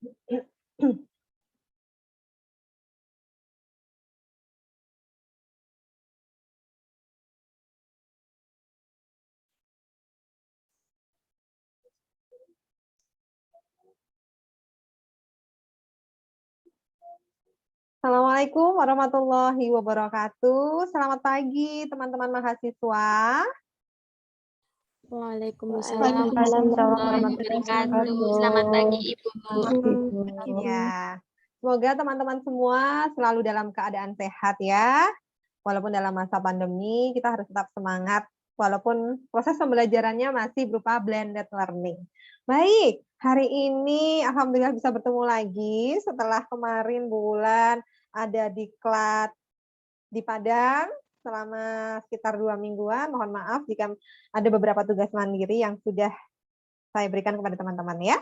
Assalamualaikum warahmatullahi wabarakatuh. Selamat pagi teman-teman mahasiswa. Waalaikumsalam warahmatullahi wabarakatuh. Selamat pagi Ibu. Ya, semoga teman-teman semua selalu dalam keadaan sehat ya. Walaupun dalam masa pandemi kita harus tetap semangat walaupun proses pembelajarannya masih berupa blended learning. Baik, hari ini alhamdulillah bisa bertemu lagi setelah kemarin bulan ada diklat di Padang selama sekitar 2 mingguan. Mohon maaf jika ada beberapa tugas mandiri yang sudah saya berikan kepada teman-teman ya.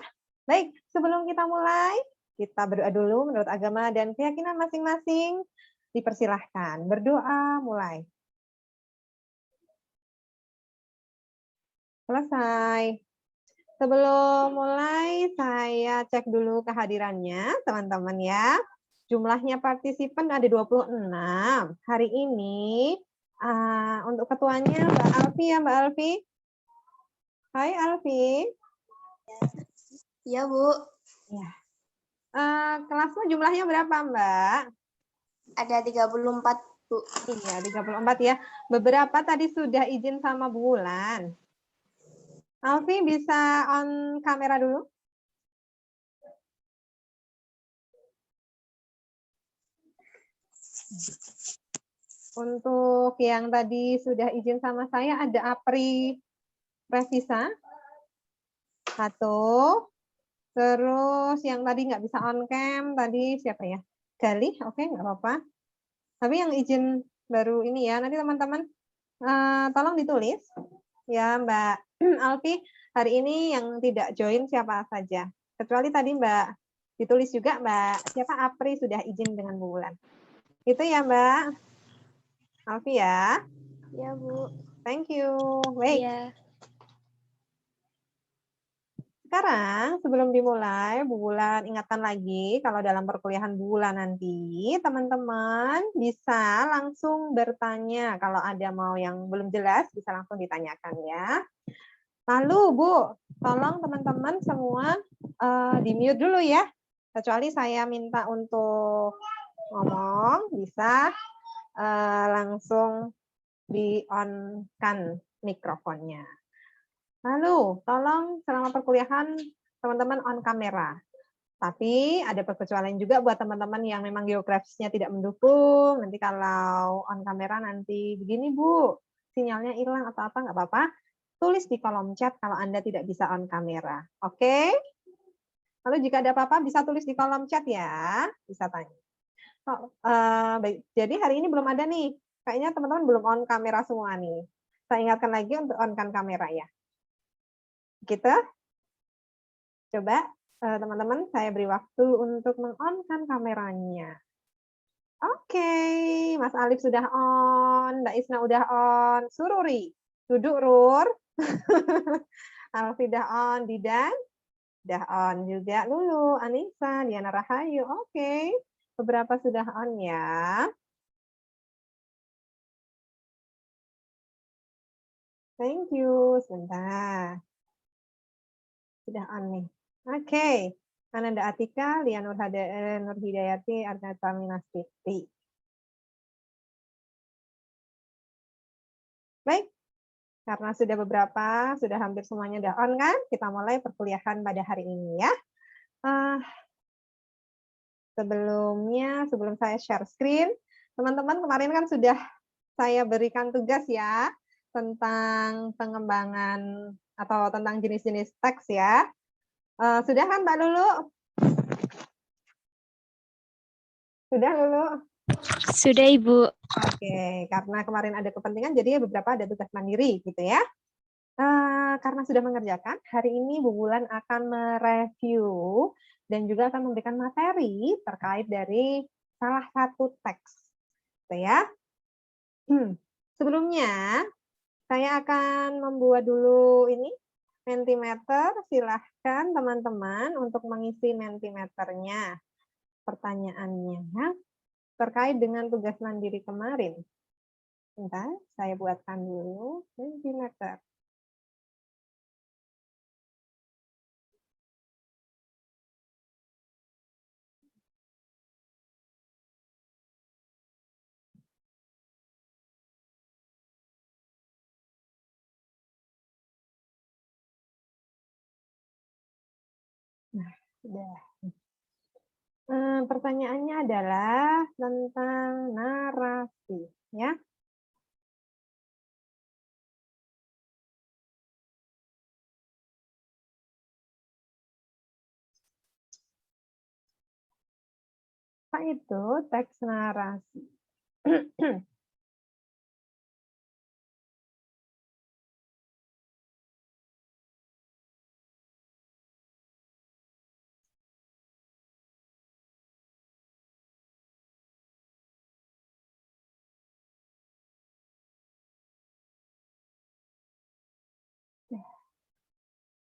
Baik, sebelum kita mulai, kita berdoa dulu menurut agama dan keyakinan masing-masing. Dipersilahkan, berdoa mulai. Selesai. Sebelum mulai, saya cek dulu kehadirannya, teman-teman ya. Jumlahnya partisipan ada 26. Hari ini, untuk ketuanya Mbak Alfi ya, Mbak Alfi. Hai Alfi. Ya, Bu. Ya. Kelasnya jumlahnya berapa, Mbak? Ada 34, Bu. Iya, 34 ya. Beberapa tadi sudah izin sama Bu Wulan. Alfi bisa on kamera dulu? Untuk yang tadi sudah izin sama saya ada Apri Revisa. Satu. Terus yang tadi nggak bisa on cam, tadi siapa ya? Galih, oke nggak apa-apa. Tapi yang izin baru ini ya, nanti teman-teman tolong ditulis. Ya Mbak Alfi, hari ini yang tidak join siapa saja. Kecuali tadi Mbak, ditulis juga Mbak, siapa Apri sudah izin dengan Bu Wulan. Itu ya Mbak Alfi ya. Ya, Bu. Thank you. Baik. Ya. Sekarang sebelum dimulai, Bu Wulan ingatkan lagi kalau dalam perkuliahan Bu Wulan nanti teman-teman bisa langsung bertanya. Kalau ada mau yang belum jelas bisa langsung ditanyakan ya. Lalu Bu, tolong teman-teman semua di mute dulu ya. Kecuali saya minta untuk ngomong bisa langsung di on kan mikrofonnya. Lalu, tolong selama perkuliahan teman-teman on kamera. Tapi ada perkecualian juga buat teman-teman yang memang geografisnya tidak mendukung. Nanti kalau on kamera nanti begini Bu, sinyalnya hilang atau apa, nggak apa-apa. Tulis di kolom chat kalau Anda tidak bisa on kamera. Oke? Lalu jika ada apa-apa bisa tulis di kolom chat ya. Bisa tanya. Baik. Jadi hari ini belum ada nih. Kayaknya teman-teman belum on kamera semua nih. Saya ingatkan lagi untuk on-kan kamera ya. Gitu. Coba teman-teman saya beri waktu untuk meng-on-kan kameranya. Oke, Mas Alif sudah on, Mbak Isna udah on, Sururi, duduk Rur. Alfi udah on, Didan udah on juga, Lulu, Anissa, Diana Rahayu. Oke, beberapa sudah on ya. Thank you, sebentar. Sudah on nih. Oke, Ananda Atika, Lia Nur Hidayati, Arnata Minastiti. Baik, karena sudah beberapa, sudah hampir semuanya udah on kan, kita mulai perkuliahan pada hari ini ya. Sebelum saya share screen, teman-teman kemarin kan sudah saya berikan tugas ya, tentang pengembangan atau tentang jenis-jenis teks ya. Sudah kan Mbak Lulu? Sudah Lulu? Sudah, Ibu. Oke, karena kemarin ada kepentingan, jadi beberapa ada tugas mandiri gitu ya. Karena sudah mengerjakan, hari ini Bu Wulan akan mereview dan juga akan memberikan materi terkait dari salah satu teks. Gitu ya. Sebelumnya, saya akan membuat dulu ini Mentimeter, silahkan teman-teman untuk mengisi Mentimeternya. Pertanyaannya terkait dengan tugas mandiri kemarin. Bentar, saya buatkan dulu Mentimeter. Nah, sudah. Pertanyaannya adalah tentang narasi, ya. Apa itu teks narasi?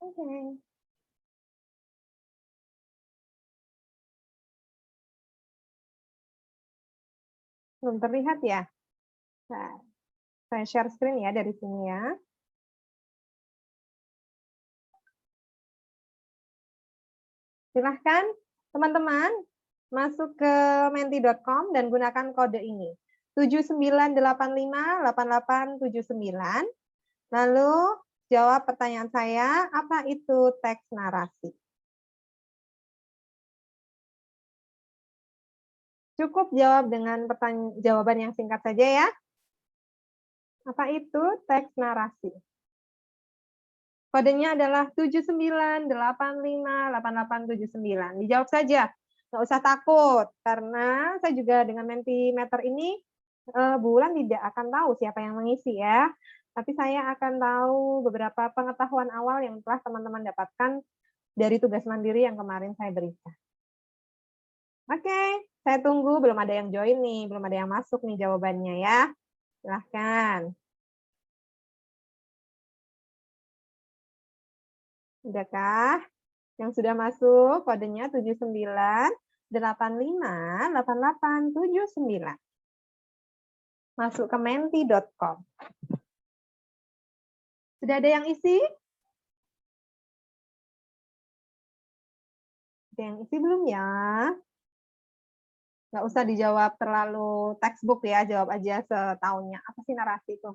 Oke. Belum terlihat ya? Nah, saya share screen ya dari sini ya. Silahkan teman-teman masuk ke menti.com dan gunakan kode ini. 79858879. Lalu jawab pertanyaan saya, apa itu teks narasi? Cukup jawab dengan jawaban yang singkat saja ya. Apa itu teks narasi? Kodenya adalah 79858879. Dijawab saja, nggak usah takut. Karena saya juga dengan Mentimeter ini, Bu Wulan tidak akan tahu siapa yang mengisi ya. Tapi saya akan tahu beberapa pengetahuan awal yang telah teman-teman dapatkan dari tugas mandiri yang kemarin saya berikan. Oke, saya tunggu. Belum ada yang join nih, belum ada yang masuk nih jawabannya ya. Silahkan. Sudahkah? Yang sudah masuk kodenya 79858879. Masuk ke menti.com. Sudah ada yang isi? Ada yang isi belum ya? Nggak usah dijawab terlalu textbook ya, jawab aja setahunnya. Apa sih narasi itu?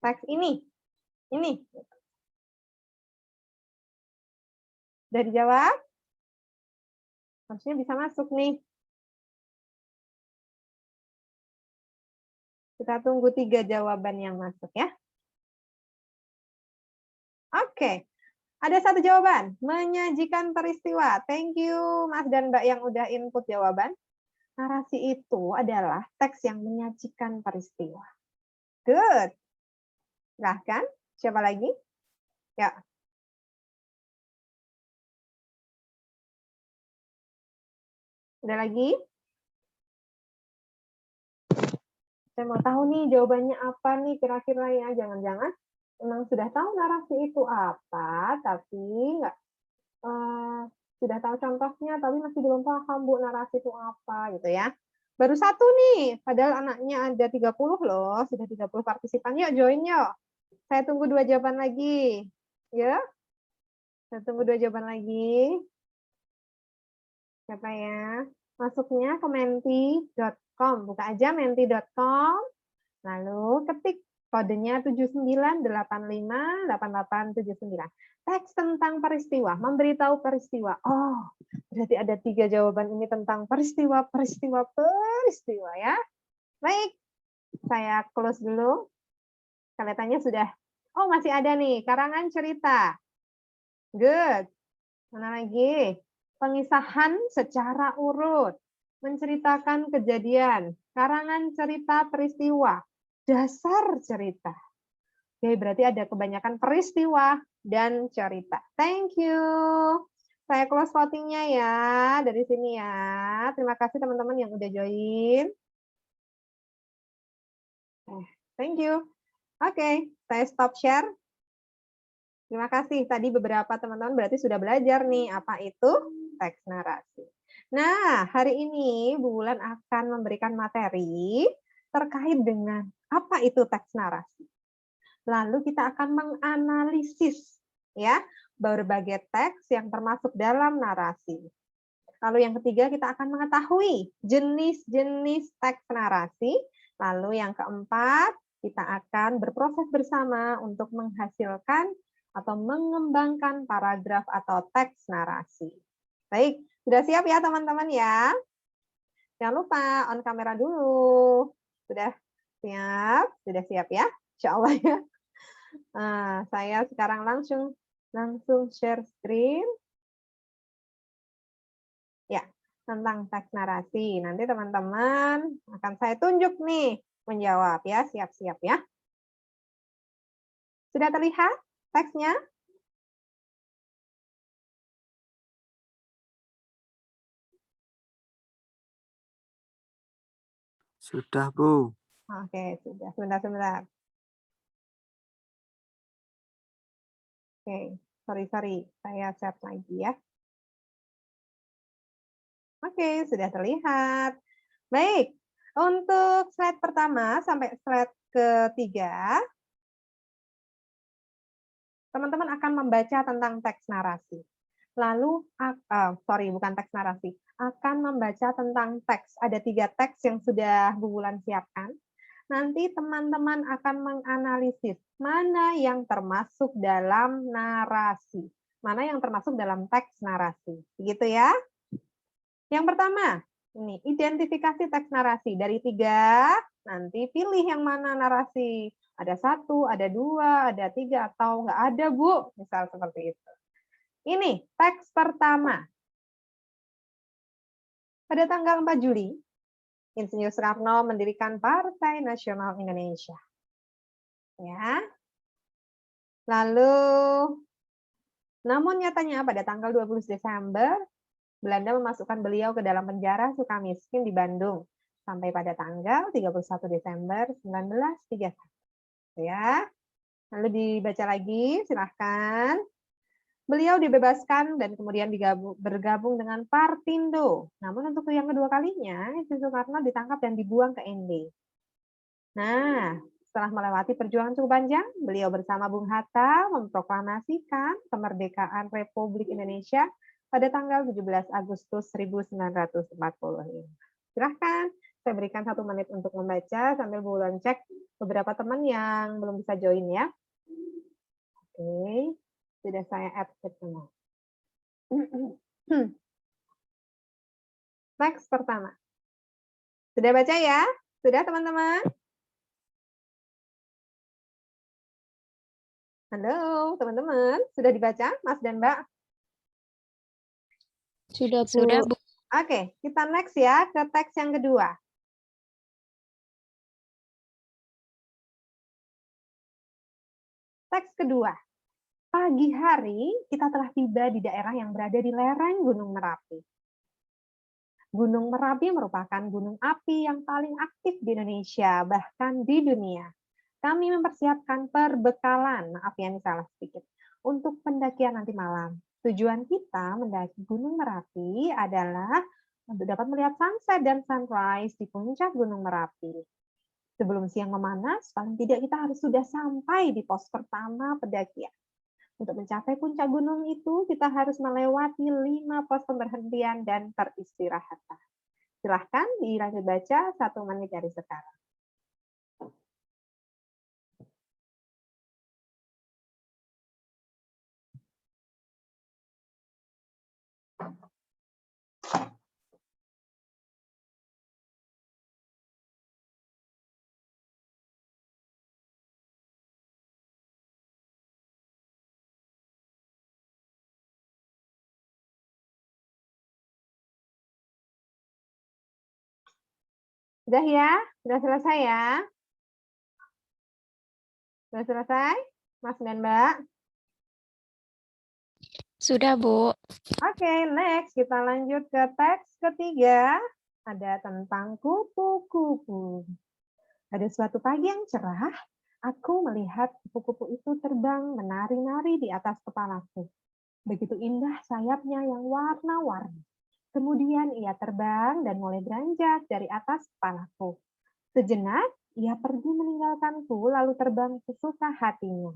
Teks ini. Ini. Sudah dijawab? Harusnya bisa masuk nih. Kita tunggu 3 jawaban yang masuk ya. Oke. Ada 1 jawaban, menyajikan peristiwa. Thank you Mas dan Mbak yang udah input jawaban. Narasi itu adalah teks yang menyajikan peristiwa. Good. Silahkan, siapa lagi? Ya. Ada lagi? Saya mau tahu nih jawabannya apa nih kira-kira ya. Jangan-jangan memang sudah tahu narasi itu apa, tapi nggak sudah tahu contohnya, tapi masih belum paham Bu narasi itu apa gitu ya. Baru 1 nih, padahal anaknya ada 30 loh, sudah 30 partisipan. Yuk join yuk. Saya tunggu 2 jawaban lagi. Ya. Saya tunggu 2 jawaban lagi. Siapa ya? Masuknya ke menti.com. Buka aja menti.com. Lalu ketik kodenya 79858879. Teks tentang peristiwa, memberitahu peristiwa. Oh, berarti ada 3 jawaban ini tentang peristiwa ya. Baik, saya close dulu. Kelihatannya sudah. Oh, masih ada nih, karangan cerita. Good. Mana lagi? Pengisahan secara urut. Menceritakan kejadian. Karangan cerita peristiwa. Dasar cerita. Oke, berarti ada kebanyakan peristiwa dan cerita. Thank you. Saya close voting-nya ya dari sini ya. Terima kasih teman-teman yang udah join. Thank you. Oke, saya stop share. Terima kasih. Tadi beberapa teman-teman berarti sudah belajar nih apa itu teks narasi. Nah, hari ini Bu Wulan akan memberikan materi terkait dengan apa itu teks narasi. Lalu kita akan menganalisis ya berbagai teks yang termasuk dalam narasi. Lalu yang ketiga kita akan mengetahui jenis-jenis teks narasi. Lalu yang keempat kita akan berproses bersama untuk menghasilkan atau mengembangkan paragraf atau teks narasi. Baik, sudah siap ya teman-teman ya? Jangan lupa on kamera dulu. Sudah siap? Sudah siap ya? Insya Allah ya. Nah, saya sekarang langsung share screen. Ya, tentang teks narasi. Nanti teman-teman akan saya tunjuk nih menjawab ya, siap-siap ya. Sudah terlihat teksnya? Sudah, Bu. Oke, sudah. Sebentar. Oke, sorry. Saya share lagi ya. Oke, sudah terlihat. Baik, untuk slide pertama sampai slide ketiga, teman-teman akan membaca tentang teks narasi. Lalu, bukan teks narasi, akan membaca tentang teks. Ada 3 teks yang sudah Bu Wulan siapkan. Nanti teman-teman akan menganalisis mana yang termasuk dalam narasi, mana yang termasuk dalam teks narasi. Begitu ya. Yang pertama, ini identifikasi teks narasi. Dari 3, nanti pilih yang mana narasi. Ada 1, ada 2, ada 3, atau nggak ada, Bu. Misal seperti itu. Ini teks pertama. Pada tanggal 4 Juli, Insinyur Soekarno mendirikan Partai Nasional Indonesia. Ya. Lalu, namun nyatanya pada tanggal 20 Desember, Belanda memasukkan beliau ke dalam penjara Sukamiskin di Bandung sampai pada tanggal 31 Desember 1931. Ya. Lalu dibaca lagi, silahkan. Beliau dibebaskan dan kemudian bergabung dengan Partindo. Namun untuk yang kedua kalinya, Soekarno ditangkap dan dibuang ke ND. Nah, setelah melewati perjuangan cukup panjang, beliau bersama Bung Hatta memproklamasikan kemerdekaan Republik Indonesia pada tanggal 17 Agustus 1945. Silahkan, saya berikan 1 menit untuk membaca sambil Bu Wulan cek beberapa teman yang belum bisa join ya. Oke. Sudah saya add semua. Teks pertama. Sudah baca ya? Sudah teman-teman? Halo teman-teman, sudah dibaca Mas dan Mbak? Sudah, Bu. Oke, kita next ya ke teks yang kedua. Teks kedua. Pagi hari kita telah tiba di daerah yang berada di lereng Gunung Merapi. Gunung Merapi merupakan gunung api yang paling aktif di Indonesia, bahkan di dunia. Kami mempersiapkan perbekalan, maaf ya ini salah sedikit, untuk pendakian nanti malam. Tujuan kita mendaki Gunung Merapi adalah untuk dapat melihat sunset dan sunrise di puncak Gunung Merapi. Sebelum siang memanas, paling tidak kita harus sudah sampai di pos pertama pendakian. Untuk mencapai puncak gunung itu, kita harus melewati 5 pos pemberhentian dan peristirahatan. Silahkan dilanjut baca 1 menit dari sekarang. Sudah ya? Sudah selesai ya? Sudah selesai? Mas dan Mbak? Sudah, Bu. Oke, next. Kita lanjut ke teks ketiga. Ada tentang kupu-kupu. Pada suatu pagi yang cerah, Aku melihat kupu-kupu itu terbang menari-nari di atas kepalaku. Begitu indah sayapnya yang warna-warni. Kemudian ia terbang dan mulai beranjak dari atas kepalaku. Sejenak, ia pergi meninggalkanku lalu terbang sesuka hatinya.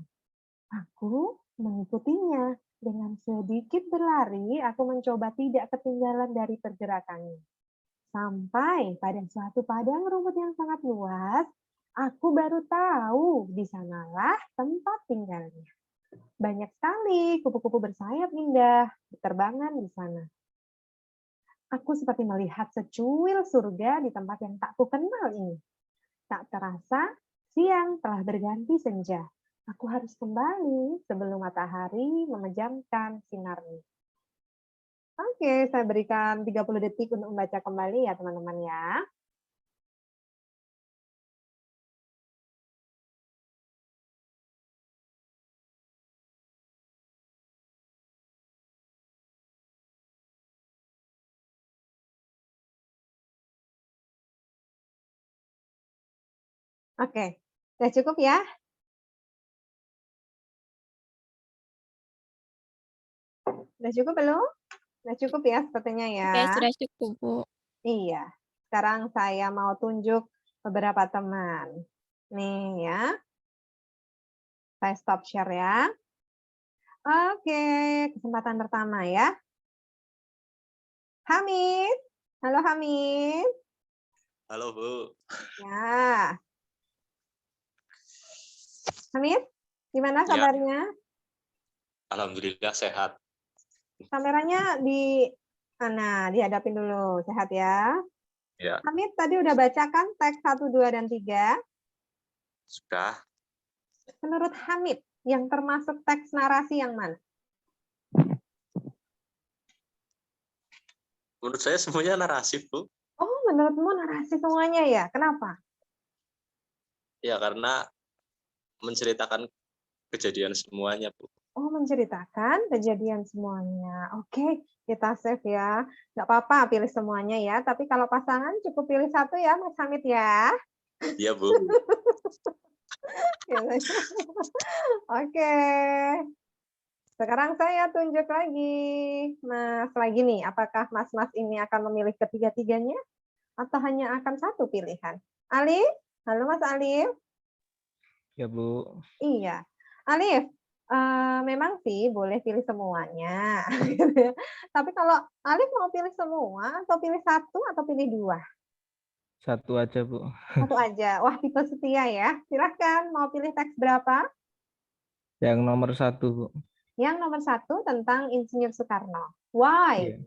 Aku mengikutinya. Dengan sedikit berlari, aku mencoba tidak ketinggalan dari pergerakannya. Sampai pada suatu padang rumput yang sangat luas, aku baru tahu di sanalah tempat tinggalnya. Banyak sekali kupu-kupu bersayap indah berterbangan di sana. Aku seperti melihat secuil surga di tempat yang tak kukenal ini. Tak terasa, siang telah berganti senja. Aku harus kembali sebelum matahari memejamkan sinarnya. Oke, saya berikan 30 detik untuk membaca kembali ya teman-teman ya. Oke, sudah cukup ya? Sudah cukup belum? Sudah cukup ya sepertinya ya. Oke, sudah cukup, Bu. Iya. Sekarang saya mau tunjuk beberapa teman. Nih ya. Saya stop share ya. Oke, kesempatan pertama ya. Hamid. Halo Hamid. Halo, Bu. Ya. Hamid, gimana Ya. kabarnya? Alhamdulillah sehat. Kameranya di dihadapin dulu. Sehat ya? Ya, Hamid tadi udah bacakan teks 1, 2, dan 3. sudah. Menurut Hamid, yang termasuk teks narasi yang mana? Menurut saya semuanya narasi, Bu. Oh, menurutmu narasi semuanya ya? Kenapa? Ya, karena menceritakan kejadian semuanya, Bu. Oh, menceritakan kejadian semuanya. Oke, kita save ya. Nggak apa-apa pilih semuanya ya. Tapi kalau pasangan cukup pilih satu ya, Mas Hamid ya. Iya, Bu. Oke. Sekarang saya tunjuk lagi. Mas lagi nih, apakah Mas-Mas ini akan memilih ketiga-tiganya? Atau hanya akan satu pilihan? Alif? Halo Mas Alif. Ya, Bu. Iya. Alif, memang sih boleh pilih semuanya. Tapi kalau Alif mau pilih semua, atau pilih satu, atau pilih dua? Satu aja, Bu. Satu aja. Wah, tipe setia ya. Silahkan, mau pilih teks berapa? Yang nomor 1, Bu. Yang nomor 1 tentang Insinyur Soekarno. Why? Iya.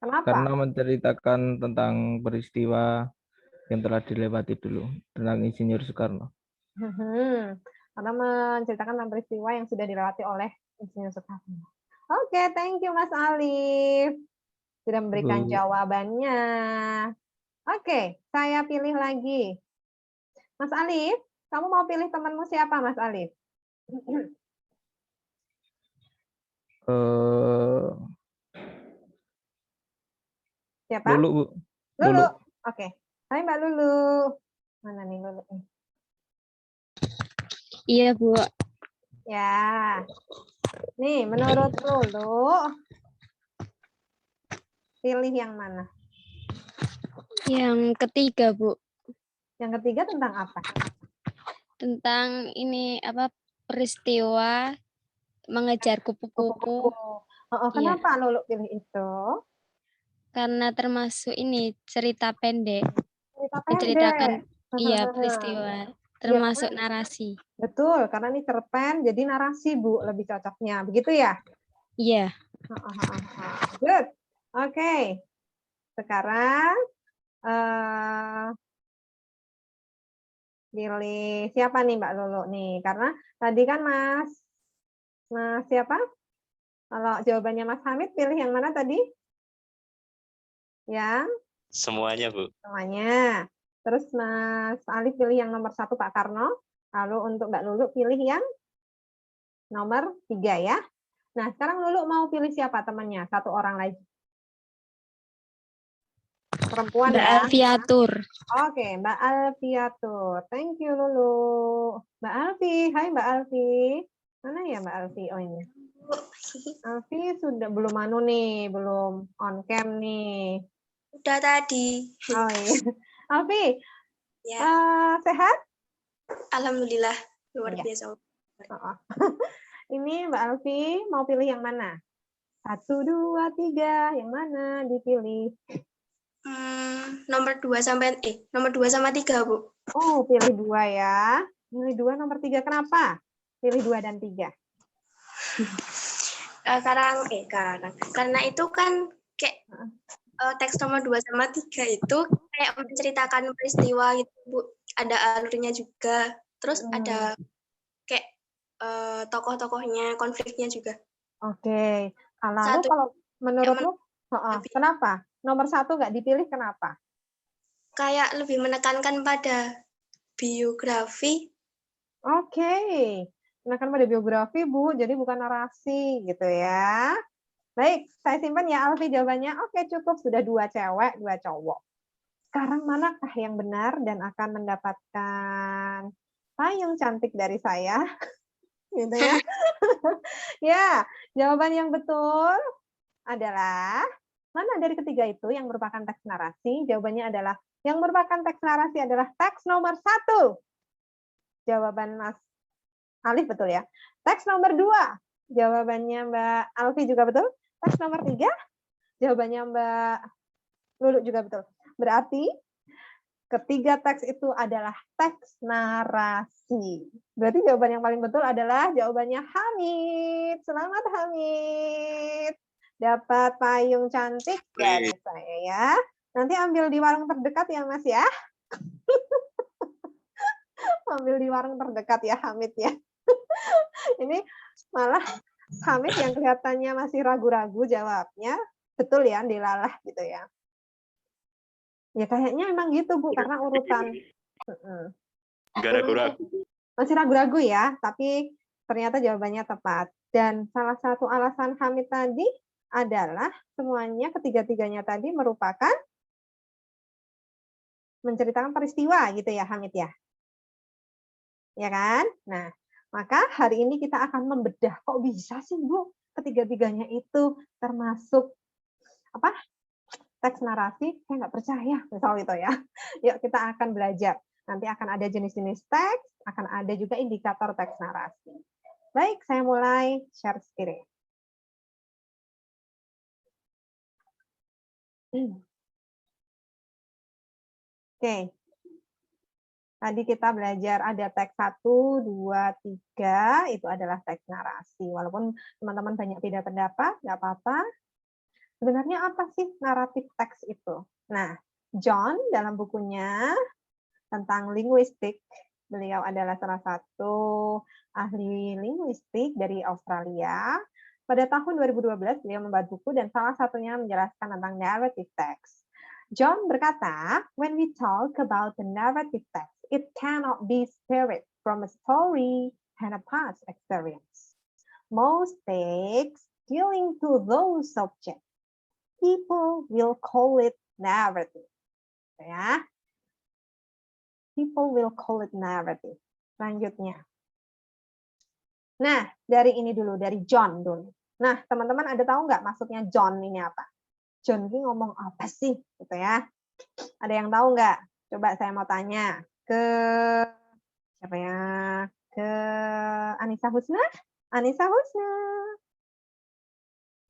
Kenapa? Karena menceritakan tentang peristiwa yang telah dilewati dulu tentang Insinyur Soekarno. Karena menceritakan tentang peristiwa yang sudah dilewati oleh Insinyur Soekarno. Oke, thank you Mas Alif. Sudah memberikan Bu. jawabannya. Oke, saya pilih lagi. Mas Alif, kamu mau pilih temanmu siapa Mas Alif? Siapa? Lulu, Bu. Lulu. Lulu. Oke. Hai Mbak Lulu. Mana nih Lulu? Iya, Bu. Ya. Nih, menurut Lulu, pilih yang mana? Yang ketiga, Bu. Yang ketiga tentang apa? Tentang ini peristiwa mengejar kupu-kupu. Oh, kenapa Lulu pilih itu? Karena termasuk ini cerita pendek. Cerita Menceritakan pendek. peristiwa, termasuk narasi. Betul, karena ini cerpen jadi narasi, Bu, lebih cocoknya. Begitu ya? Iya. Good. Oke. Sekarang pilih siapa nih Mbak Lulu nih? Karena tadi kan Mas siapa? Kalau jawabannya Mas Hamid pilih yang mana tadi? Yang Semuanya, Bu. semuanya. Terus Mas Alif pilih yang nomor 1 Pak Karno. Lalu untuk Mbak Lulu pilih yang nomor 3 ya. Nah, sekarang Lulu mau pilih siapa temannya? Satu orang lagi. Perempuan Mbak ya. Alfiatur. Oke, Mbak Alfiatur. Thank you, Lulu. Mbak Alfi, hai Mbak Alfi. Mana ya Mbak Alfi? Oh ini. Alfi sudah belum belum on cam nih. Udah tadi. Oh iya. Alfi, Ya, sehat? alhamdulillah luar Iya. biasa. Oh. Ini Mbak Alfi mau pilih yang mana? 1, 2, 3, yang mana dipilih? Nomor 2 sama 3, Bu. Oh, pilih 2 ya. Pilih 2, nomor 3. Kenapa? Pilih 2 dan 3. Karena itu kan kayak teks nomor 2 sama 3 itu kayak menceritakan peristiwa gitu, Bu. Ada alurnya juga. Terus ada kayak tokoh-tokohnya, konfliknya juga. Oke. Lalu kalau menurutmu, kenapa? Nomor 1 nggak dipilih, kenapa? Kayak lebih menekankan pada biografi. Oke. Menekan pada biografi, Bu. Jadi bukan narasi gitu ya. Baik, saya simpan ya Alfi jawabannya. Oke, cukup. Sudah 2 cewek, 2 cowok. Sekarang manakah yang benar dan akan mendapatkan payung cantik dari saya? Gitu ya. Ya, jawaban yang betul adalah mana dari ketiga itu yang merupakan teks narasi? Jawabannya adalah yang merupakan teks narasi adalah teks nomor 1. Jawaban Mas Alif betul ya. Teks nomor 2. Jawabannya Mbak Alfi juga betul. Teks nomor 3. Jawabannya Mbak Lulu juga betul. Berarti ketiga teks itu adalah teks narasi. Berarti jawaban yang paling betul adalah jawabannya Hamid. Selamat Hamid. Dapat payung cantik dari saya ya. Nanti ambil di warung terdekat ya Mas ya. Ambil di warung terdekat ya Hamid ya. Ini malah Hamid yang kelihatannya masih ragu-ragu jawabnya. Betul ya, dilalah gitu ya. Ya kayaknya emang gitu Bu, karena urutan. Nggak ragu-ragu. Masih ragu-ragu ya, tapi ternyata jawabannya tepat. Dan salah satu alasan Hamid tadi adalah semuanya ketiga-tiganya tadi merupakan menceritakan peristiwa gitu ya Hamid ya. Ya kan? Nah, maka hari ini kita akan membedah kok bisa sih Bu ketiga-tiganya itu termasuk apa? Teks narasi, saya nggak percaya, misal itu ya. Yuk kita akan belajar. Nanti akan ada jenis-jenis teks, akan ada juga indikator teks narasi. Baik, saya mulai share screen. Oke. Tadi kita belajar ada teks 1, 2, 3, itu adalah teks narasi. Walaupun teman-teman banyak beda pendapat, nggak apa-apa. Sebenarnya apa sih naratif teks itu? Nah, John dalam bukunya tentang linguistik, beliau adalah salah satu ahli linguistik dari Australia. Pada tahun 2012 beliau membuat buku dan salah satunya menjelaskan tentang narrative text. John berkata, when we talk about the narrative text, it cannot be separate from a story and a past experience. Most texts dealing to those subjects, people will call it narrative. Ya. People will call it narrative. Selanjutnya. Nah, dari ini dulu, dari John dulu. Nah, teman-teman ada tahu nggak maksudnya John ini apa? John ini ngomong apa sih? Gitu ya. Ada yang tahu nggak? Coba saya mau tanya ke siapa ya? Ke Anissa Husna? Anissa Husna.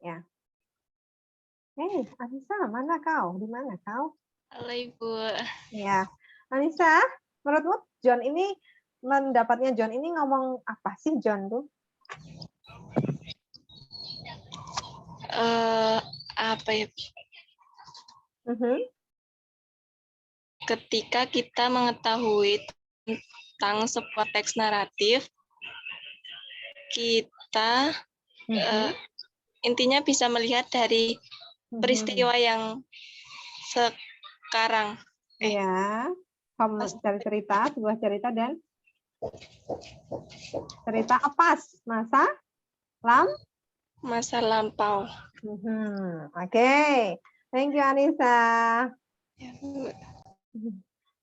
Ya. Anissa, mana kau? Di mana kau? Halo Ibu. Ya. Anissa, menurutmu John ini mendapatnya John ini ngomong apa sih John tuh? Apa ya? Ketika kita mengetahui tentang sebuah teks naratif, kita intinya bisa melihat dari peristiwa yang sekarang. Iya, kamu cari cerita, sebuah cerita dan cerita apas masa lampau. Oke. Thank you Anissa. Ya, Bu.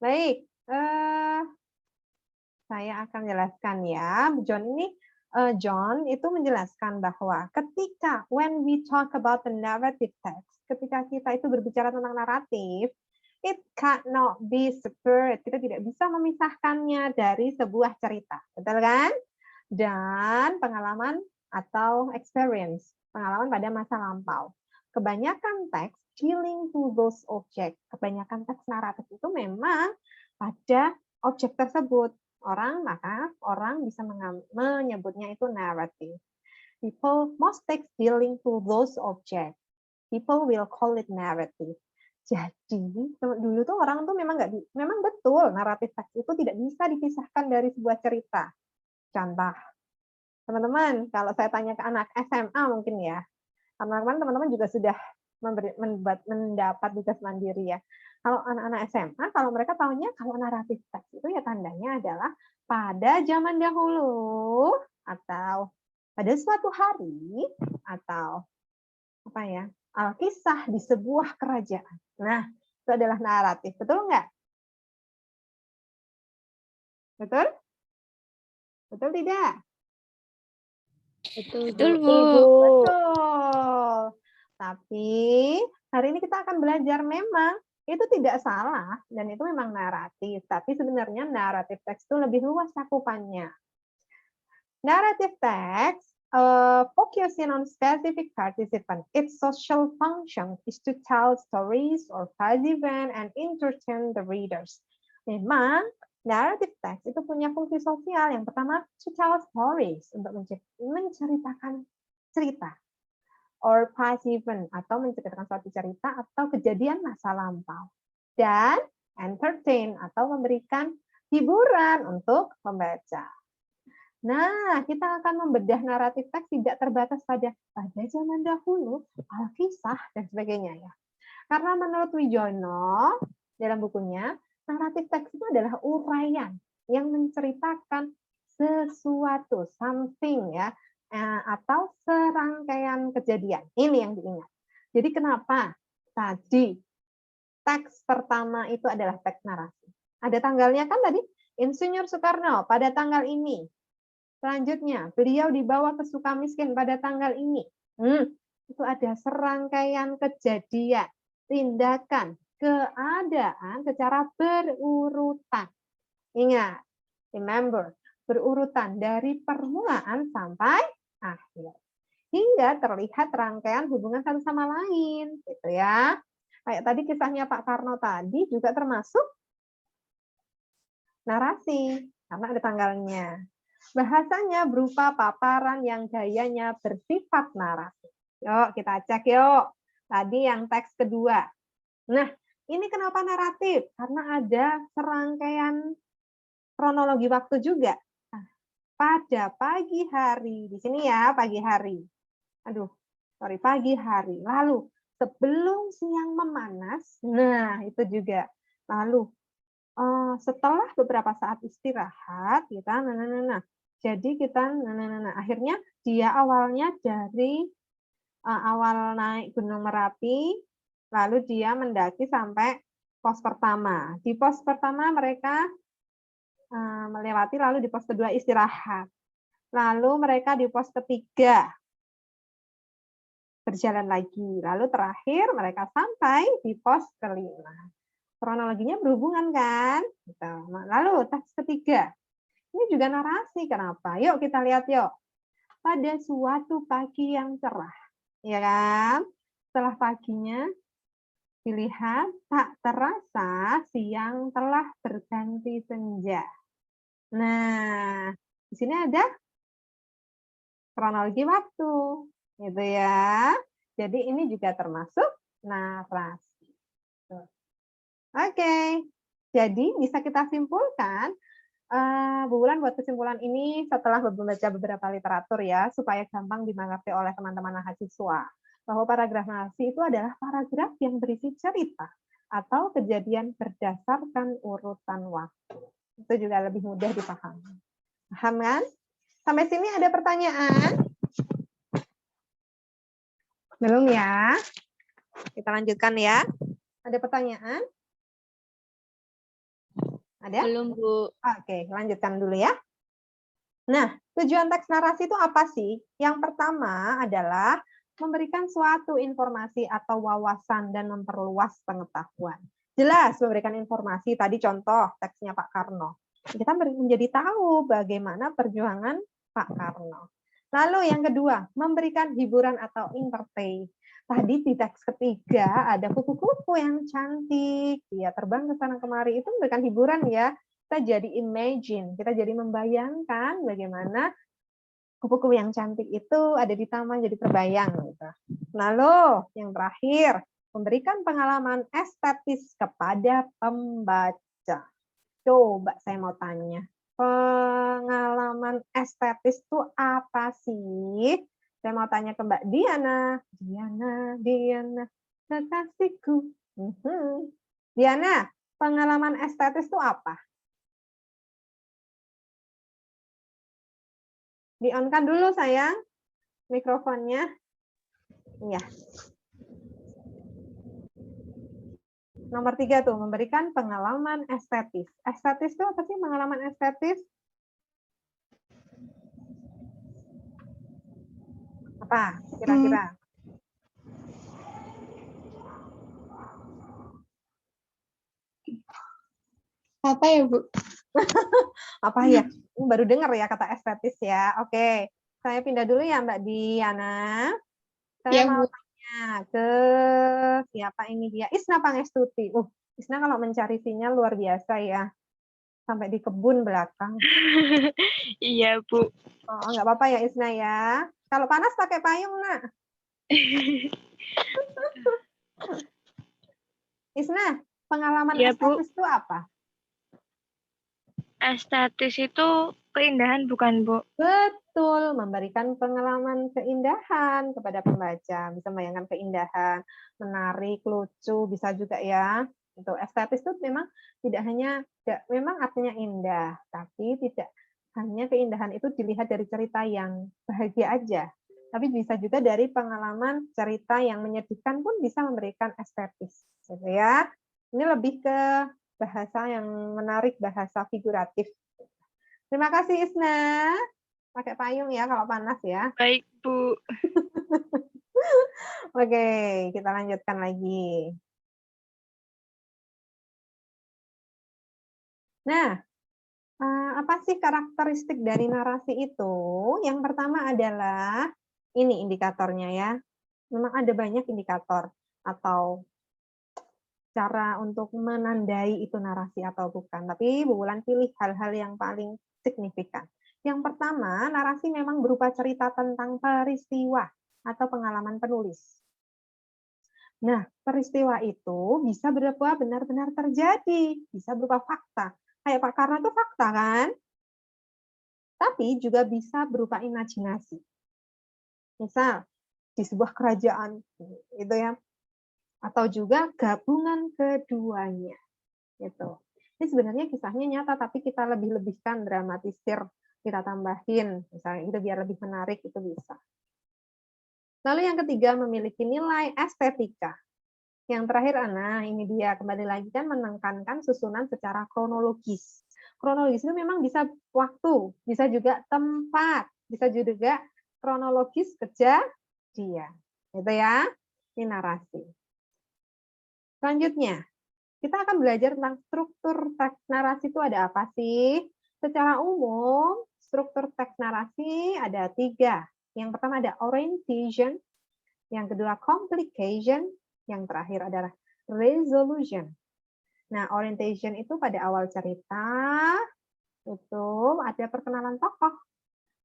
Baik, saya akan jelaskan ya. John itu menjelaskan bahwa ketika when we talk about the narrative text, ketika kita itu berbicara tentang naratif, it cannot be separate. Kita tidak bisa memisahkannya dari sebuah cerita, betul kan? Dan pengalaman atau experience, pengalaman pada masa lampau. Kebanyakan teks dealing to those object, kebanyakan teks naratif itu memang pada objek tersebut. Maka orang bisa menyebutnya itu narrative. Most text dealing to those object, people will call it narrative. Jadi dulu tuh orang tuh memang betul naratif teks itu tidak bisa dipisahkan dari sebuah cerita. Contoh, teman-teman, kalau saya tanya ke anak SMA mungkin ya, karena teman-teman juga sudah mendapat tugas mandiri ya. Kalau anak-anak SMA, kalau mereka tahunya kalau naratif teks itu ya tandanya adalah pada zaman dahulu atau pada suatu hari atau apa ya, alkisah di sebuah kerajaan. Nah, itu adalah naratif, betul nggak? Betul? Betul tidak? Betul, Bu. Betul. Tapi hari ini kita akan belajar memang itu tidak salah dan itu memang naratif. Tapi sebenarnya naratif teks itu lebih luas cakupannya. Narrative text focusing on specific participant. Its social function is to tell stories or past event and entertain the readers. Memang narrative text itu punya fungsi sosial. Yang pertama, to tell stories, untuk menceritakan cerita. Or past event, atau menceritakan suatu cerita atau kejadian masa lampau. Dan entertain, atau memberikan hiburan untuk pembaca. Nah, kita akan membedah naratif teks tidak terbatas pada zaman dahulu, alkisah, dan sebagainya ya. Karena menurut Wijono, dalam bukunya, naratif teks itu adalah uraian yang menceritakan sesuatu, something ya, atau serangkaian kejadian. Ini yang diingat. Jadi kenapa tadi teks pertama itu adalah teks narasi? Ada tanggalnya kan tadi? Insinyur Soekarno pada tanggal ini. Selanjutnya, beliau dibawa ke Sukamiskin pada tanggal ini. Itu ada serangkaian kejadian, tindakan, keadaan secara berurutan. Ingat, remember, berurutan dari permulaan sampai akhir. Hingga terlihat rangkaian hubungan satu sama lain, gitu ya. Kayak tadi kisahnya Pak Karno tadi juga termasuk narasi, karena ada tanggalnya. Bahasanya berupa paparan yang gayanya bersifat narasi. Yuk, kita cek yuk. Tadi yang teks kedua. Nah, ini kenapa naratif? Karena ada serangkaian kronologi waktu juga. Pada pagi hari, di sini ya, pagi hari. Pagi hari. Lalu, sebelum siang memanas, nah itu juga. Lalu, setelah beberapa saat istirahat, kita, jadi kita, akhirnya dia awalnya dari awal naik Gunung Merapi, lalu dia mendaki sampai pos pertama. Di pos pertama mereka melewati, lalu di pos kedua istirahat. Lalu mereka di pos ketiga berjalan lagi. Lalu terakhir mereka sampai di pos kelima. Kronologinya berhubungan kan? Lalu teks ketiga. Ini juga narasi. Kenapa? Yuk kita lihat yuk. Pada suatu pagi yang cerah. Ya kan? Setelah paginya dilihat tak terasa siang telah berganti senja. Nah, di sini ada kronologi waktu, gitu ya. Jadi ini juga termasuk narasi. Oke, jadi bisa kita simpulkan, Bu Wulan buat kesimpulan ini setelah membaca beberapa literatur ya, supaya gampang dimengerti oleh teman-teman mahasiswa, bahwa paragraf narasi itu adalah paragraf yang berisi cerita atau kejadian berdasarkan urutan waktu. Itu juga lebih mudah dipahami. Paham kan? Sampai sini ada pertanyaan? Belum ya? Kita lanjutkan ya. Ada pertanyaan? Ada? Belum, Bu. Oke, lanjutkan dulu ya. Nah, tujuan teks narasi itu apa sih? Yang pertama adalah memberikan suatu informasi atau wawasan dan memperluas pengetahuan. Jelas memberikan informasi, tadi contoh teksnya Pak Karno. Kita menjadi tahu bagaimana perjuangan Pak Karno. Lalu yang kedua, memberikan hiburan atau entertain. Tadi di teks ketiga ada kupu-kupu yang cantik, dia terbang ke sana kemari, itu memberikan hiburan ya. Kita jadi imagine, kita jadi membayangkan bagaimana kupu-kupu yang cantik itu ada di taman, jadi terbayang. Gitu. Lalu yang terakhir, memberikan pengalaman estetis kepada pembaca. Coba saya mau tanya, pengalaman estetis itu apa sih? Saya mau tanya ke Mbak Diana. Diana, kekasihku. Diana, pengalaman estetis itu apa? Di-on-kan dulu sayang, mikrofonnya. Iya. Nomor 3 tuh, memberikan pengalaman estetis. Estetis itu apa sih pengalaman estetis? Apa kira-kira? Apa ya, Bu? Apa ya? Baru dengar ya kata estetis ya. Oke, saya pindah dulu ya Mbak Diana. Saya mau tanya ke siapa ini dia? Isna Pangestuti. Isna kalau mencari sinyal luar biasa ya. Sampai di kebun belakang. Iya, Bu. Oh, nggak apa-apa ya Isna ya. Kalau panas pakai payung, Nak. Isna, pengalaman Iya, Bu. estetis itu apa? Estetis itu keindahan bukan, Bu? Betul, memberikan pengalaman keindahan kepada pembaca. Bisa membayangkan keindahan, menarik, lucu, bisa juga ya. Itu estetis itu memang tidak hanya, memang artinya indah, tapi tidak hanya keindahan itu dilihat dari cerita yang bahagia aja. Tapi bisa juga dari pengalaman cerita yang menyedihkan pun bisa memberikan estetis. Gitu ya. Ini lebih ke bahasa yang menarik, bahasa figuratif. Terima kasih Isna. Pakai payung ya kalau panas ya. Baik, Bu. Oke, kita lanjutkan lagi. Nah, apa sih karakteristik dari narasi itu? Yang pertama adalah, ini indikatornya ya. Memang ada banyak indikator atau cara untuk menandai itu narasi atau bukan. Tapi Bu Wulan pilih hal-hal yang paling signifikan. Yang pertama, narasi memang berupa cerita tentang peristiwa atau pengalaman penulis. Nah, peristiwa itu bisa berupa benar-benar terjadi, bisa berupa fakta. Kayak Pak Karno itu fakta kan? Tapi juga bisa berupa imajinasi. Misal, di sebuah kerajaan, gitu ya. Atau juga gabungan keduanya. Gitu. Ini sebenarnya kisahnya nyata, tapi kita lebih-lebihkan, dramatisir, kita tambahin, misalnya itu biar lebih menarik, itu bisa. Lalu yang ketiga, memiliki nilai estetika. Yang terakhir, Ana, ini dia, kembali lagi kan menekankan susunan secara kronologis. Kronologis itu memang bisa waktu, bisa juga tempat, bisa juga kronologis kejadian. Gitu ya, ini narasi. Selanjutnya, kita akan belajar tentang struktur teks narasi itu ada apa sih? Secara umum, struktur teks narasi ada 3. Yang pertama ada orientation, yang kedua complication, yang terakhir adalah resolution. Nah, orientation itu pada awal cerita, itu ada perkenalan tokoh.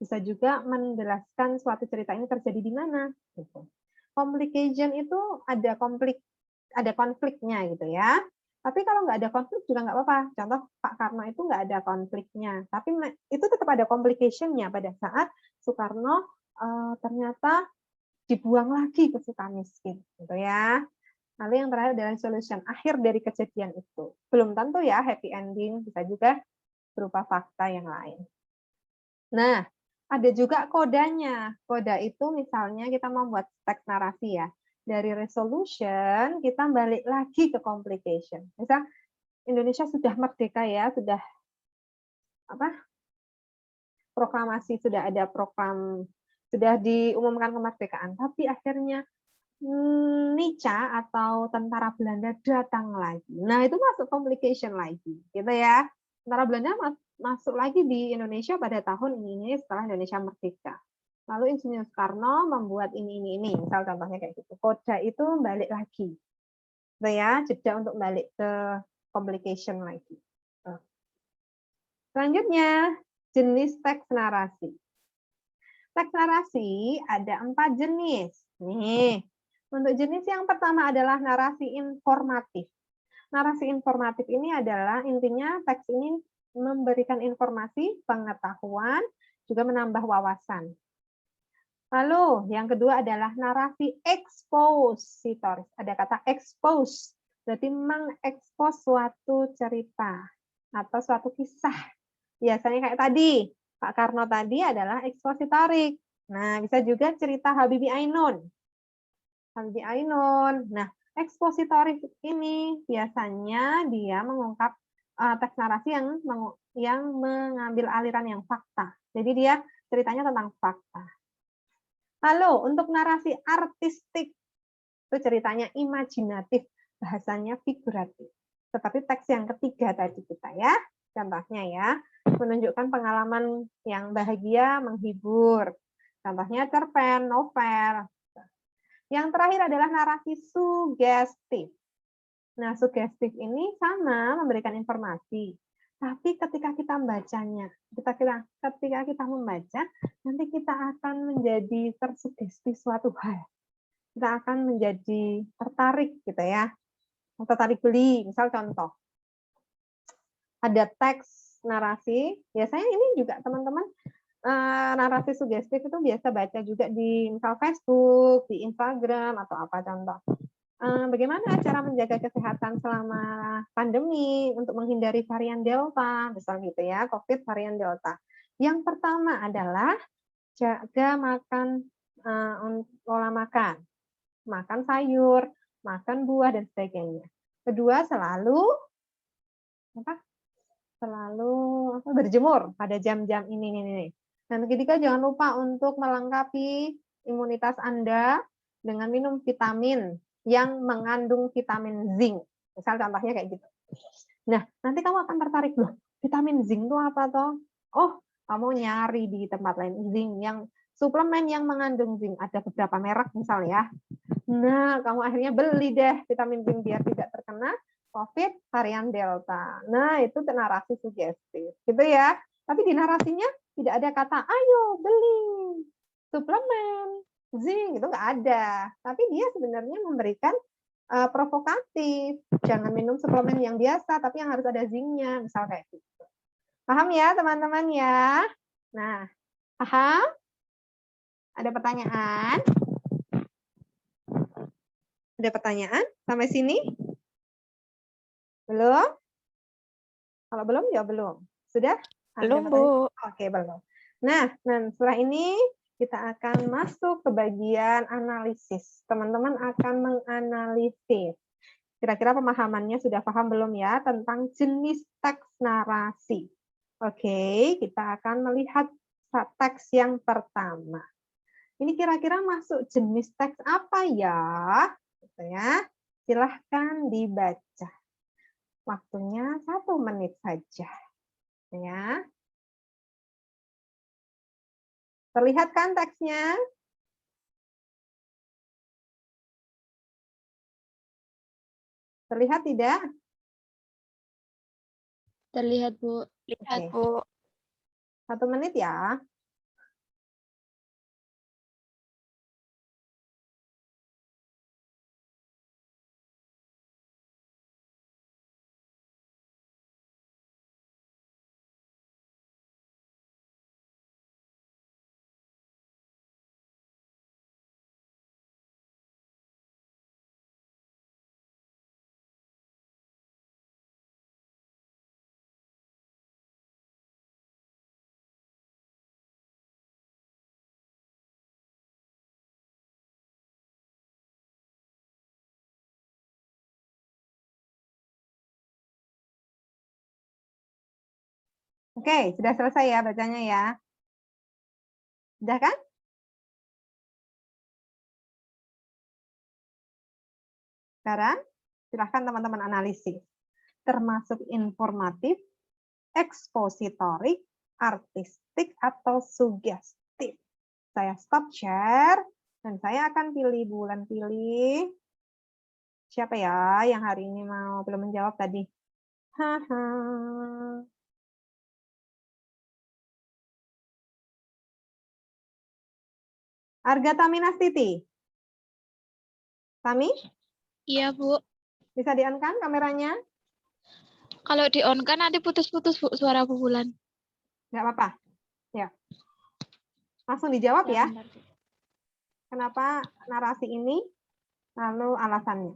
Bisa juga menjelaskan suatu cerita ini terjadi di mana. Gitu. Complication itu ada konfliknya gitu ya. Tapi kalau nggak ada konflik juga nggak apa-apa. Contoh Pak Karno itu nggak ada konfliknya. Tapi itu tetap ada complication-nya pada saat Soekarno ternyata dibuang lagi ke Sukamiskin. Gitu ya. Lalu yang terakhir adalah solution, akhir dari kejadian itu. Belum tentu ya happy ending, bisa juga berupa fakta yang lain. Nah, ada juga kodanya. Koda itu misalnya kita membuat teks narasi ya. Dari resolution, kita balik lagi ke complication. Misal, Indonesia sudah merdeka ya, sudah apa? Proklamasi, sudah ada sudah diumumkan kemerdekaan, tapi akhirnya Nica atau tentara Belanda datang lagi. Nah, itu masuk complication lagi, gitu ya. Tentara Belanda masuk lagi di Indonesia pada tahun ini setelah Indonesia merdeka. Lalu Insinyur Soekarno membuat ini. Misal contohnya kayak gitu. Koda itu balik lagi. Gitu ya, jeda untuk balik ke complication lagi. Selanjutnya, jenis teks narasi. Teks narasi ada 4 jenis. Nih, untuk jenis yang pertama adalah narasi informatif. Narasi informatif ini adalah intinya teks ini memberikan informasi, pengetahuan, juga menambah wawasan. Lalu yang kedua adalah narasi ekspositoris. Ada kata expose, berarti mengekspos suatu cerita atau suatu kisah. Biasanya kayak tadi, Pak Karno tadi adalah ekspositorik. Nah, bisa juga cerita Habibie Ainun. Habibie Ainun. Nah, ekspositorik ini biasanya dia mengungkap teks narasi yang mengambil aliran yang fakta. Jadi dia ceritanya tentang fakta. Lalu untuk narasi artistik itu ceritanya imajinatif, bahasanya figuratif. Tetapi teks yang ketiga tadi kita ya, contohnya ya, menunjukkan pengalaman yang bahagia, menghibur. Contohnya cerpen, novel. Yang terakhir adalah narasi sugestif. Nah, sugestif ini sama memberikan informasi. Tapi ketika kita membacanya, ketika kita membaca, nanti kita akan menjadi tersugesti suatu hal. Kita akan menjadi tertarik gitu ya. Tertarik beli, misal contoh. Ada teks narasi, biasanya ini juga teman-teman narasi sugestif itu biasa baca juga di misal Facebook, di Instagram atau apa contoh. Bagaimana cara menjaga kesehatan selama pandemi untuk menghindari varian Delta, misal gitu ya, COVID varian Delta. Yang pertama adalah jaga makan, pola makan, makan sayur, makan buah dan sebagainya. Kedua selalu berjemur pada jam-jam ini. Dan ketiga jangan lupa untuk melengkapi imunitas Anda dengan minum vitamin yang mengandung vitamin zinc. Misal contohnya kayak gitu. Nah, nanti kamu akan tertarik loh. Vitamin zinc itu apa toh? Oh, kamu nyari di tempat lain zinc yang suplemen yang mengandung zinc, ada beberapa merek misal ya. Nah, kamu akhirnya beli deh vitamin zinc biar tidak terkena COVID varian Delta. Nah, itu narasi sugestif. Gitu ya. Tapi di narasinya tidak ada kata, ayo beli suplemen zinc, itu nggak ada. Tapi dia sebenarnya memberikan provokatif. Jangan minum suplemen yang biasa, tapi yang harus ada zinc-nya, misal kayak gitu. Paham ya teman-teman ya? Nah, paham? Ada pertanyaan? Ada pertanyaan sampai sini? Belum? Kalau belum, ya belum. Sudah? Belum, Bu. Oke, belum. Nah, setelah ini kita akan masuk ke bagian analisis. Teman-teman akan menganalisis. Kira-kira pemahamannya sudah paham belum ya tentang jenis teks narasi? Oke, kita akan melihat teks yang pertama. Ini kira-kira masuk jenis teks apa ya? Gitu ya. Silahkan dibaca. Waktunya 1 menit saja. Ya. Terlihat kan teksnya? Terlihat tidak? Terlihat, Bu. Lihat, Bu. 1 menit ya. Oke, sudah selesai ya bacanya ya. Sudah kan? Sekarang silahkan teman-teman analisis. Termasuk informatif, ekspositorik, artistik, atau sugestif. Saya stop share, dan saya akan pilih. Siapa ya yang hari ini belum menjawab tadi? Haha. Arga Taminastiti. Tami, Iya, Bu. bisa di-on-kan kameranya? Kalau di-on kan nanti putus-putus, Bu, suara Bu Bulan. Nggak apa-apa. Ya. Langsung dijawab ya. Bentar, Bu. Kenapa narasi ini? Lalu alasannya.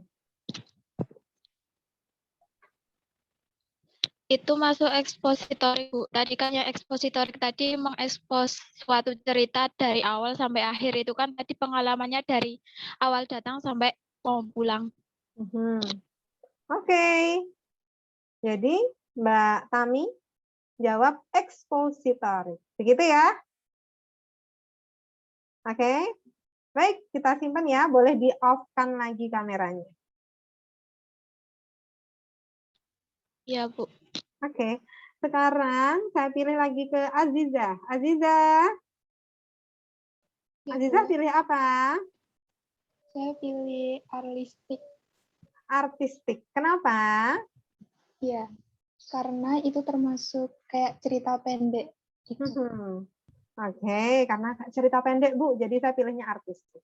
Itu masuk ekspositorik, Bu. Tadi kan yang ekspositorik tadi mengekspos suatu cerita dari awal sampai akhir. Itu kan tadi pengalamannya dari awal datang sampai mau pulang. Oke. Jadi Mbak Tami jawab ekspositorik. Begitu ya? Oke. Baik, kita simpan ya. Boleh di-off-kan lagi kameranya. Iya, Bu. Oke. Sekarang saya pilih lagi ke Aziza. Aziza. Aziza pilih apa? Saya pilih artistik. Artistik. Kenapa? Ya, karena itu termasuk kayak cerita pendek. Gitu. Oke, karena cerita pendek, Bu. Jadi saya pilihnya artistik.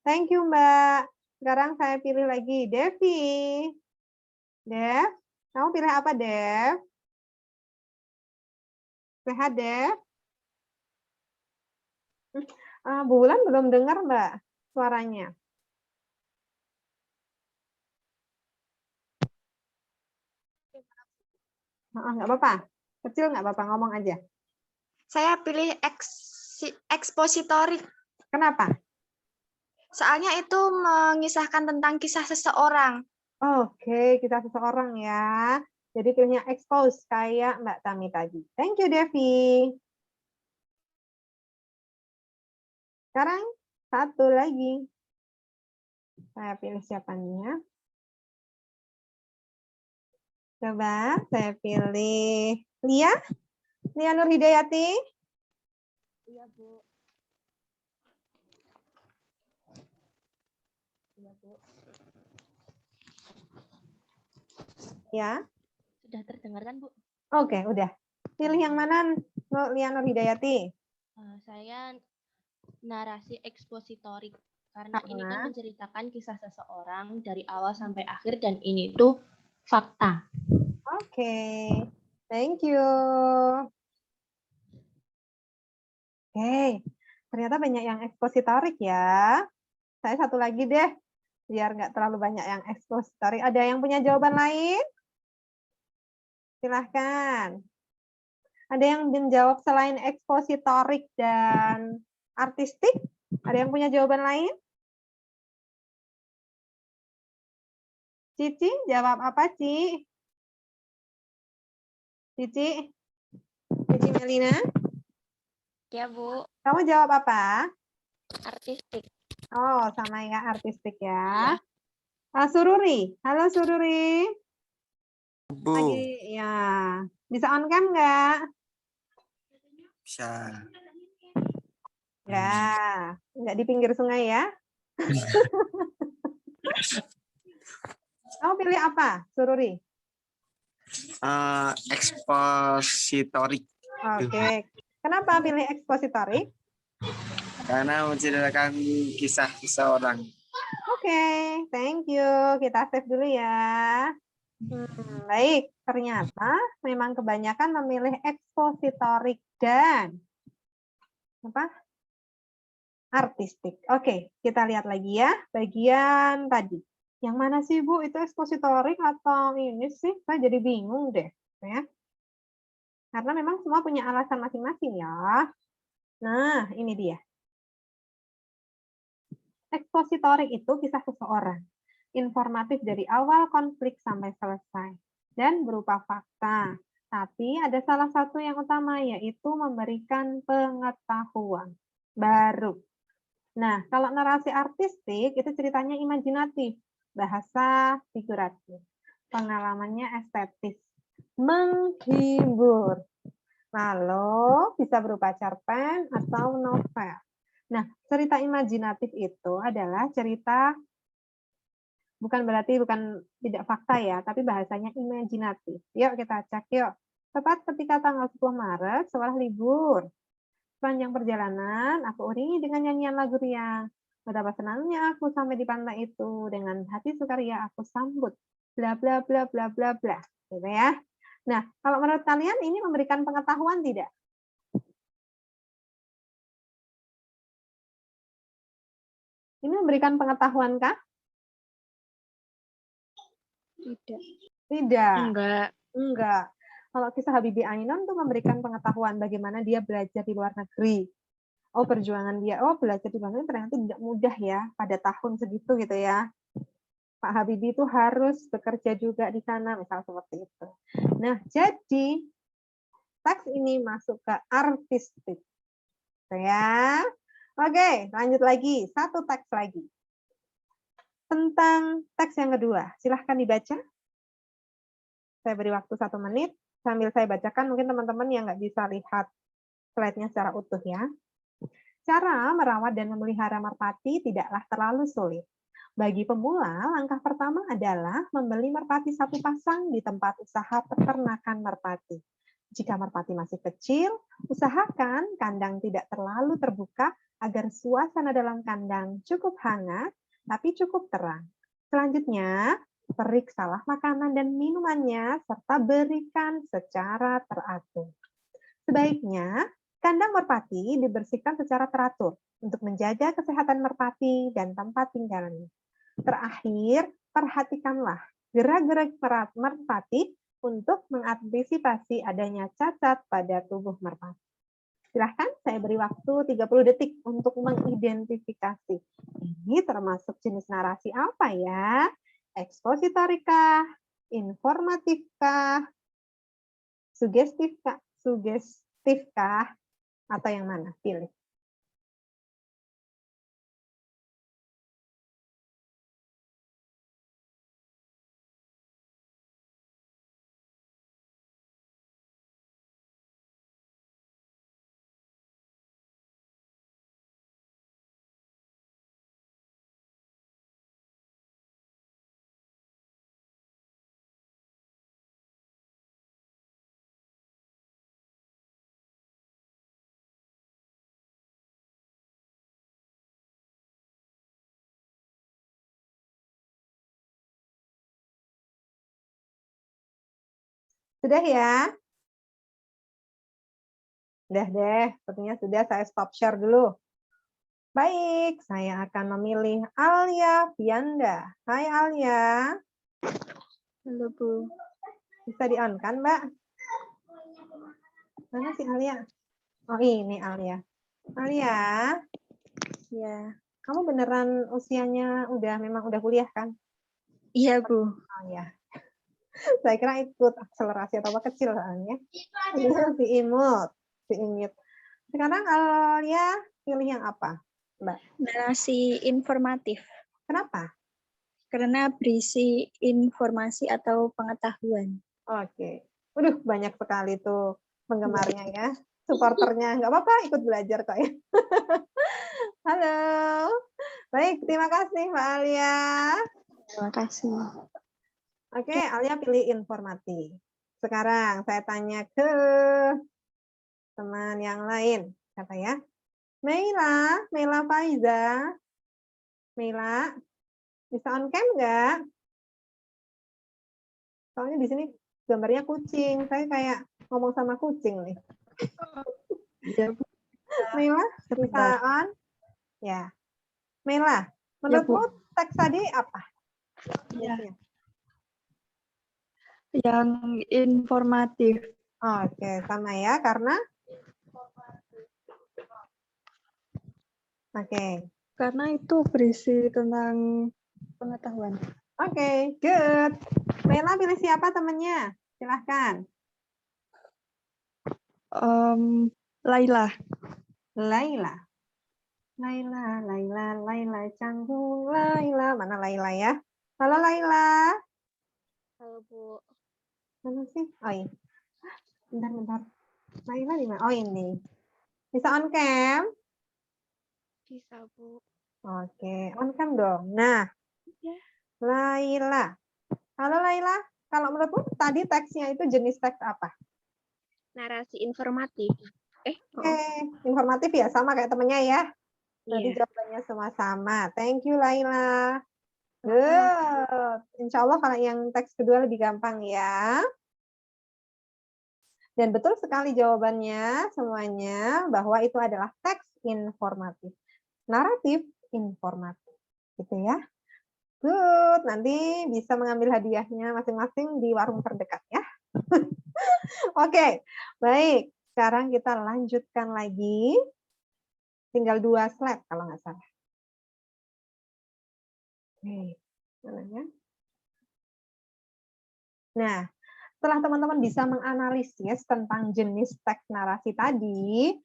Thank you, Mbak. Sekarang saya pilih lagi Devi. Dev, kamu pilih apa, Dev? Sehat, Dev? Bu Wulan belum dengar, Mbak, suaranya. Nggak apa-apa. Kecil nggak apa-apa, ngomong aja. Saya pilih ekspositorik. Kenapa? Soalnya itu mengisahkan tentang kisah seseorang. Oke, kisah seseorang ya. Jadi pilihnya expose kayak Mbak Tami tadi. Thank you, Devi. Sekarang satu lagi. Saya pilih siapanya. Coba saya pilih Lia. Lia Nur Hidayati. Iya, Bu. Iya, Bu. Ya. Sudah terdengar kan, Bu? Oke, udah. Pilih yang mana, Lia Nur Hidayati? Saya narasi ekspositorik karena ini kan menceritakan kisah seseorang dari awal sampai akhir dan ini tuh fakta. Oke, thank you. Oke, ternyata banyak yang ekspositorik ya. Saya satu lagi deh, biar nggak terlalu banyak yang ekspositorik. Ada yang punya jawaban lain? Silahkan. Ada yang menjawab selain ekspositorik dan artistik? Ada yang punya jawaban lain? Cici, jawab apa, Ci? Cici? Cici Melina? Ya, Bu. Kamu jawab apa? Artistik. Oh, sama ya, artistik ya. Sururi. Halo, Sururi. Bu. Lagi, ya. Bisa on cam nggak? Bisa. Ya, nggak di pinggir sungai ya. Kamu pilih apa, Sururi? Ekspositorik. Oke. Kenapa pilih ekspositorik? Karena menceritakan kisah seseorang. Oke, thank you. Kita save dulu ya. Baik, ternyata memang kebanyakan memilih ekspositorik dan apa? Artistik. Oke, kita lihat lagi ya bagian tadi. Yang mana sih, Bu? Itu ekspositorik atau ini sih? Saya jadi bingung deh. Ya. Karena memang semua punya alasan masing-masing ya. Nah, ini dia. Ekspositorik itu kisah seseorang. Informatif dari awal konflik sampai selesai. Dan berupa fakta. Tapi ada salah satu yang utama, yaitu memberikan pengetahuan baru. Nah, kalau narasi artistik itu ceritanya imajinatif, bahasa figuratif, pengalamannya estetis, menghibur. Lalu bisa berupa cerpen atau novel. Nah, cerita imajinatif itu adalah cerita bukan tidak fakta ya, tapi bahasanya imajinatif. Yuk kita cek yuk. Tepat ketika tanggal 10 Maret setelah libur. Sepanjang perjalanan, aku iringi dengan nyanyian lagu riang. Betapa senangnya aku sampai di pantai itu. Dengan hati sukaria aku sambut. Bla bla bla bla bla bla. Gitu ya. Nah, kalau menurut kalian ini memberikan pengetahuan tidak? Ini memberikan pengetahuan kah? Tidak. Tidak. Enggak. Kalau kisah Habibie Ainun itu memberikan pengetahuan bagaimana dia belajar di luar negeri. Oh, perjuangan dia, belajar di luar negeri ternyata tidak mudah ya pada tahun segitu gitu ya. Pak Habibie itu harus bekerja juga di sana, misal seperti itu. Nah, jadi teks ini masuk ke artistik. Gitu ya. Oke, lanjut lagi. Satu teks lagi. Tentang teks yang kedua. Silahkan dibaca. Saya beri waktu 1 menit. Sambil saya bacakan, mungkin teman-teman yang nggak bisa lihat slide-nya secara utuh ya. Cara merawat dan memelihara merpati tidaklah terlalu sulit. Bagi pemula, langkah pertama adalah membeli merpati 1 pasang di tempat usaha peternakan merpati. Jika merpati masih kecil, usahakan kandang tidak terlalu terbuka agar suasana dalam kandang cukup hangat, tapi cukup terang. Selanjutnya, periksalah makanan dan minumannya, serta berikan secara teratur. Sebaiknya, kandang merpati dibersihkan secara teratur untuk menjaga kesehatan merpati dan tempat tinggalnya. Terakhir, perhatikanlah gerak-gerik merpati untuk mengantisipasi adanya cacat pada tubuh merpati. Silahkan saya beri waktu 30 detik untuk mengidentifikasi. Ini termasuk jenis narasi apa ya? Ekspositorikah? Informatifkah? Sugestifkah? Atau yang mana? Pilih. Sudah ya? Sudah deh, sepertinya sudah. Saya stop share dulu. Baik, saya akan memilih Alia Fianda. Hai Alia. Halo Bu. Bisa di-on kan, Mbak? Mana sih Alia? Oh, ini Alia. Alia. Ya. Kamu beneran usianya memang udah kuliah kan? Iya Bu. Oh ya. Saya kira ikut akselerasi atau apa kecil soalnya. Si Imut. Sekarang Alia pilih yang apa, Mbak? Narasi informatif. Kenapa? Karena berisi informasi atau pengetahuan. Oke. Waduh, banyak sekali tuh penggemarnya ya. Supporternya. Nggak apa-apa, ikut belajar kok ya. Halo. Baik, terima kasih Mbak Alia. Terima kasih. Oke, Alia pilih informatif. Sekarang saya tanya ke teman yang lain. Siapa ya? Meila Faiza. Meila, bisa on cam nggak? Soalnya di sini gambarnya kucing. Saya kayak ngomong sama kucing nih. Meila, bisa on? Ya. Meila, menurutmu teks tadi apa? Ya. Yang informatif. Oke, sama ya, karena? Oke. Karena itu berisi tentang pengetahuan. Oke, good. Meila pilih siapa temennya? Silahkan. Laila. Laila. Laila, canggung Laila. Mana Laila ya? Halo Laila. Halo, Bu. Mana sih? Oh iya. Bentar. Laila di mana? Oh ini. Bisa on cam? Bisa, Bu. Oke, on cam dong. Nah, Ya. Laila. Halo Laila. Kalau menurutmu tadi teksnya itu jenis teks apa? Narasi informatif. Oke, informatif ya, sama kayak temennya ya. Berarti Iya. jawabannya semua sama. Thank you Laila. Good. Insya Allah kalau yang teks kedua lebih gampang ya. Dan betul sekali jawabannya semuanya bahwa itu adalah teks informatif. Naratif informatif. Gitu ya. Good. Nanti bisa mengambil hadiahnya masing-masing di warung terdekat ya. Oke, baik. Sekarang kita lanjutkan lagi. Tinggal 2 slide kalau nggak salah. Oke, mana ya? Nah, setelah teman-teman bisa menganalisis tentang jenis teks narasi tadi,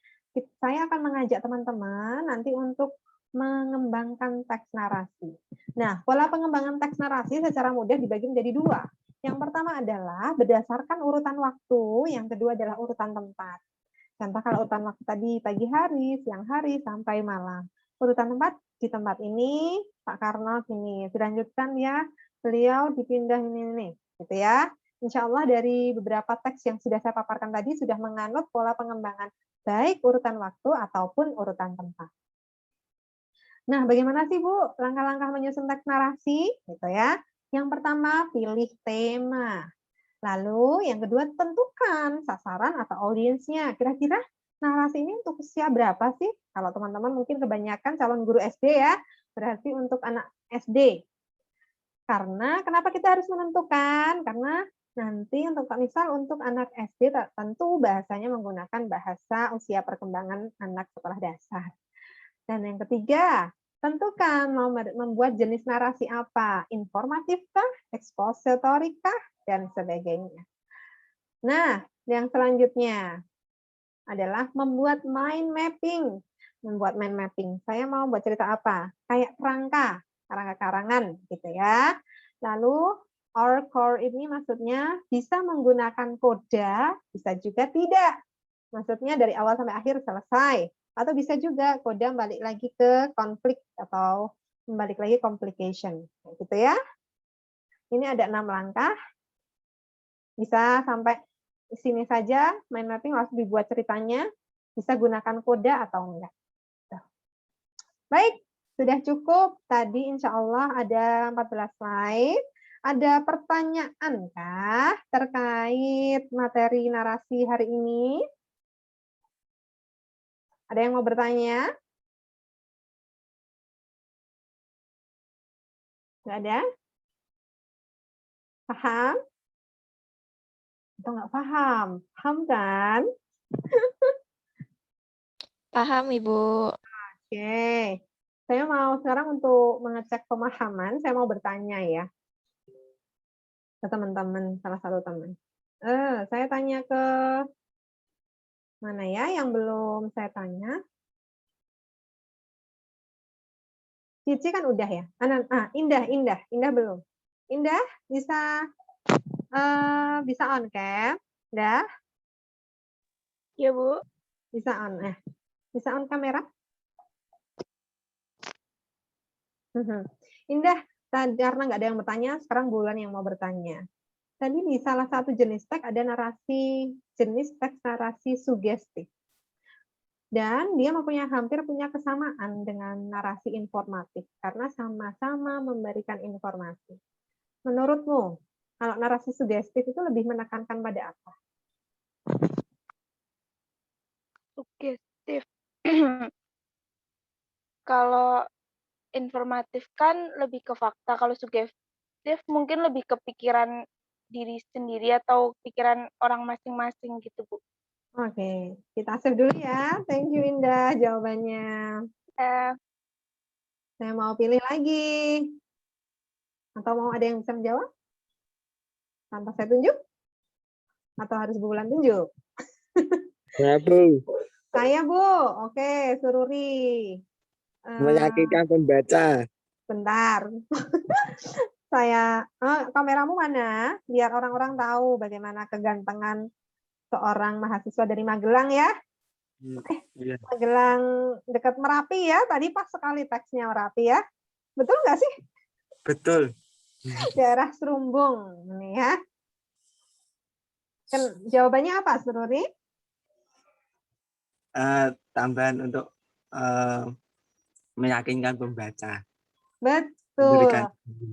saya akan mengajak teman-teman nanti untuk mengembangkan teks narasi. Nah, pola pengembangan teks narasi secara mudah dibagi menjadi 2. Yang pertama adalah berdasarkan urutan waktu, yang kedua adalah urutan tempat. Contoh kalau urutan waktu tadi pagi hari, siang hari, sampai malam. Urutan tempat, di tempat ini Pak Karno sini. Dilanjutkan ya, beliau dipindah ini, gitu ya. Insya Allah dari beberapa teks yang sudah saya paparkan tadi sudah menganut pola pengembangan baik urutan waktu ataupun urutan tempat. Nah, bagaimana sih Bu langkah-langkah menyusun teks narasi? Gitu ya. Yang pertama, pilih tema. Lalu yang kedua, tentukan sasaran atau audiensnya. Kira-kira narasi ini untuk usia berapa sih? Kalau teman-teman mungkin kebanyakan calon guru SD ya, berarti untuk anak SD. Karena kenapa kita harus menentukan? Karena nanti untuk misal untuk anak SD tentu bahasanya menggunakan bahasa usia perkembangan anak sekolah dasar. Dan yang ketiga, tentukan mau membuat jenis narasi apa, informatifkah, ekspositorikah, dan sebagainya. Nah, yang selanjutnya adalah membuat mind mapping. Membuat mind mapping. Saya mau buat cerita apa? Kayak kerangka, karangan gitu ya. Lalu core ini maksudnya bisa menggunakan koda, bisa juga tidak. Maksudnya dari awal sampai akhir selesai. Atau bisa juga koda balik lagi ke konflik atau balik lagi complication. Gitu ya. Ini ada 6 langkah. Bisa sampai sini saja, mind mapping langsung dibuat ceritanya. Bisa gunakan koda atau enggak. Baik, sudah cukup. Tadi insya Allah ada 14 slide. Ada pertanyaan kah terkait materi narasi hari ini? Ada yang mau bertanya? Nggak ada? Paham? Atau nggak paham? Paham kan? Paham, Ibu. Oke. Saya mau sekarang untuk mengecek pemahaman, saya mau bertanya ya. Ke teman-teman, salah satu teman. Saya tanya ke mana ya yang belum saya tanya? Cici kan udah ya. Indah belum. Indah bisa on cam? Udah? Ya, Bu. Bisa on. Bisa on kamera? Indah, karena nggak ada yang bertanya, sekarang Bulan yang mau bertanya. Tadi di salah satu jenis teks ada jenis teks narasi sugestif. Dan dia hampir punya kesamaan dengan narasi informatif, karena sama-sama memberikan informasi. Menurutmu, kalau narasi sugestif itu lebih menekankan pada apa? Sugestif. Kalau informatif kan lebih ke fakta, kalau sugestif mungkin lebih ke pikiran diri sendiri atau pikiran orang masing-masing gitu, Bu. Oke, kita save dulu ya. Thank you Indah jawabannya. Saya mau pilih lagi. Atau mau ada yang bisa menjawab? Tanpa saya tunjuk? Atau harus Bulan tunjuk? Ya, Bu. Saya, Bu. Oke, Sururi. Meyakinkan pembaca. Bentar. Saya, kameramu mana? Biar orang-orang tahu bagaimana kegantengan seorang mahasiswa dari Magelang ya. Iya. Magelang dekat Merapi ya. Tadi pas sekali teksnya Merapi ya. Betul nggak sih? Betul. Daerah Serumbung. Ini ya. Jawabannya apa, Sururi? Tambahan untuk meyakinkan pembaca. Betul.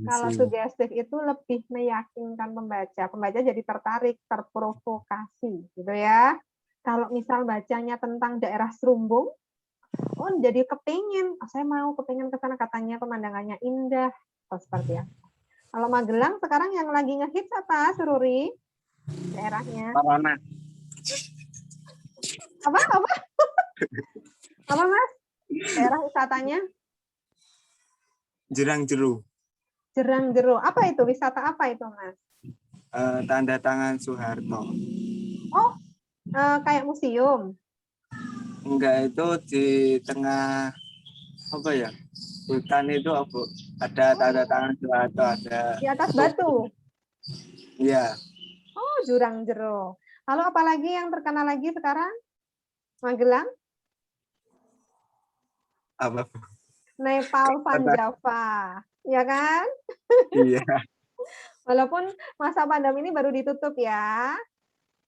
Kalau sugestif itu lebih meyakinkan pembaca. Pembaca jadi tertarik, terprovokasi, gitu ya. Kalau misal bacanya tentang daerah Serumbung, oh jadi kepingin, saya mau kepingin ke sana, katanya pemandangannya indah, atau seperti apa. Kalau Magelang sekarang yang lagi ngehits apa, Sururi? Daerahnya. Corona. Apa? Apa, Mas? Daerah wisatanya? Jurang Jeru. Jurang Jeru. Apa itu? Wisata apa itu, Mas? Tanda tangan Soeharto. Oh, kayak museum. Enggak, itu di tengah apa ya? Hutan itu apa? Ada tanda tangan Soeharto, ada Di atas batu. Iya. Oh, Jurang Jeru. Lalu apa lagi yang terkenal lagi sekarang? Magelang? Apa? Nepal Van Java. Ya kan? Iya. Walaupun masa pandemi ini baru ditutup ya.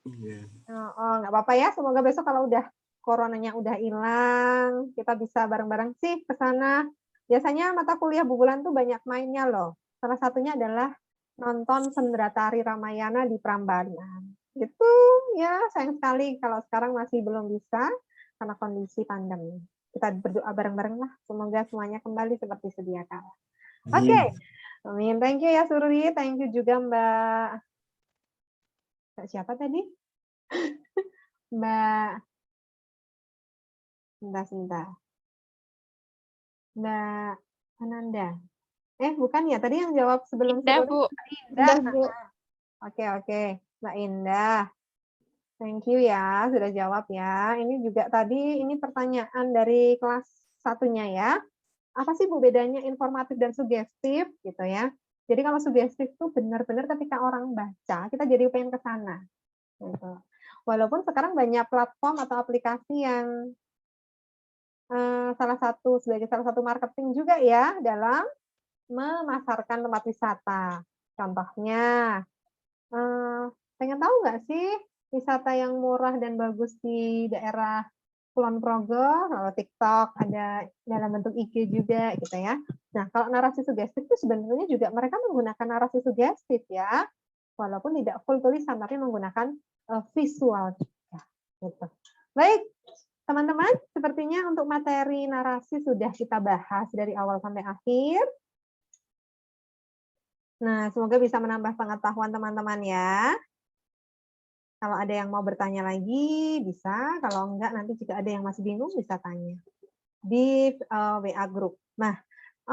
Iya. Nggak apa-apa ya. Semoga besok kalau udah coronanya udah hilang, kita bisa bareng-bareng sih ke sana. Biasanya mata kuliah Bu Bulan tuh banyak mainnya loh. Salah satunya adalah nonton Sendratari Ramayana di Prambanan. Gitu ya, sayang sekali kalau sekarang masih belum bisa karena kondisi pandemi. Kita berdoa bareng-bareng lah, semoga semuanya kembali seperti sedia kala. Oke. Amin. Thank you ya Sururi, thank you juga Mbak. Siapa tadi? Mbak. Sebentar. Mbak Ananda. Bukan ya, tadi yang jawab sebelum Indah, Sururi. Bu. Indah, Bu. Oke. Mbak Indah. Thank you ya, sudah jawab ya. Ini juga tadi, ini pertanyaan dari kelas satunya ya. Apa sih Bu bedanya informatif dan sugestif gitu ya? Jadi kalau sugestif itu benar-benar ketika orang baca, kita jadi pengen ke sana. Gitu. Walaupun sekarang banyak platform atau aplikasi yang sebagai salah satu marketing juga ya dalam memasarkan tempat wisata. Contohnya, pengen tahu nggak sih wisata yang murah dan bagus di daerah Kulon Progo, kalau TikTok ada dalam bentuk IG juga gitu ya. Nah, kalau narasi sugestif itu sebenarnya juga mereka menggunakan narasi sugestif ya, walaupun tidak full tulisan tapi menggunakan visual juga. Gitu. Baik, teman-teman, sepertinya untuk materi narasi sudah kita bahas dari awal sampai akhir. Nah, semoga bisa menambah pengetahuan teman-teman ya. Kalau ada yang mau bertanya lagi, bisa. Kalau enggak, nanti jika ada yang masih bingung, bisa tanya di WA Group. Nah,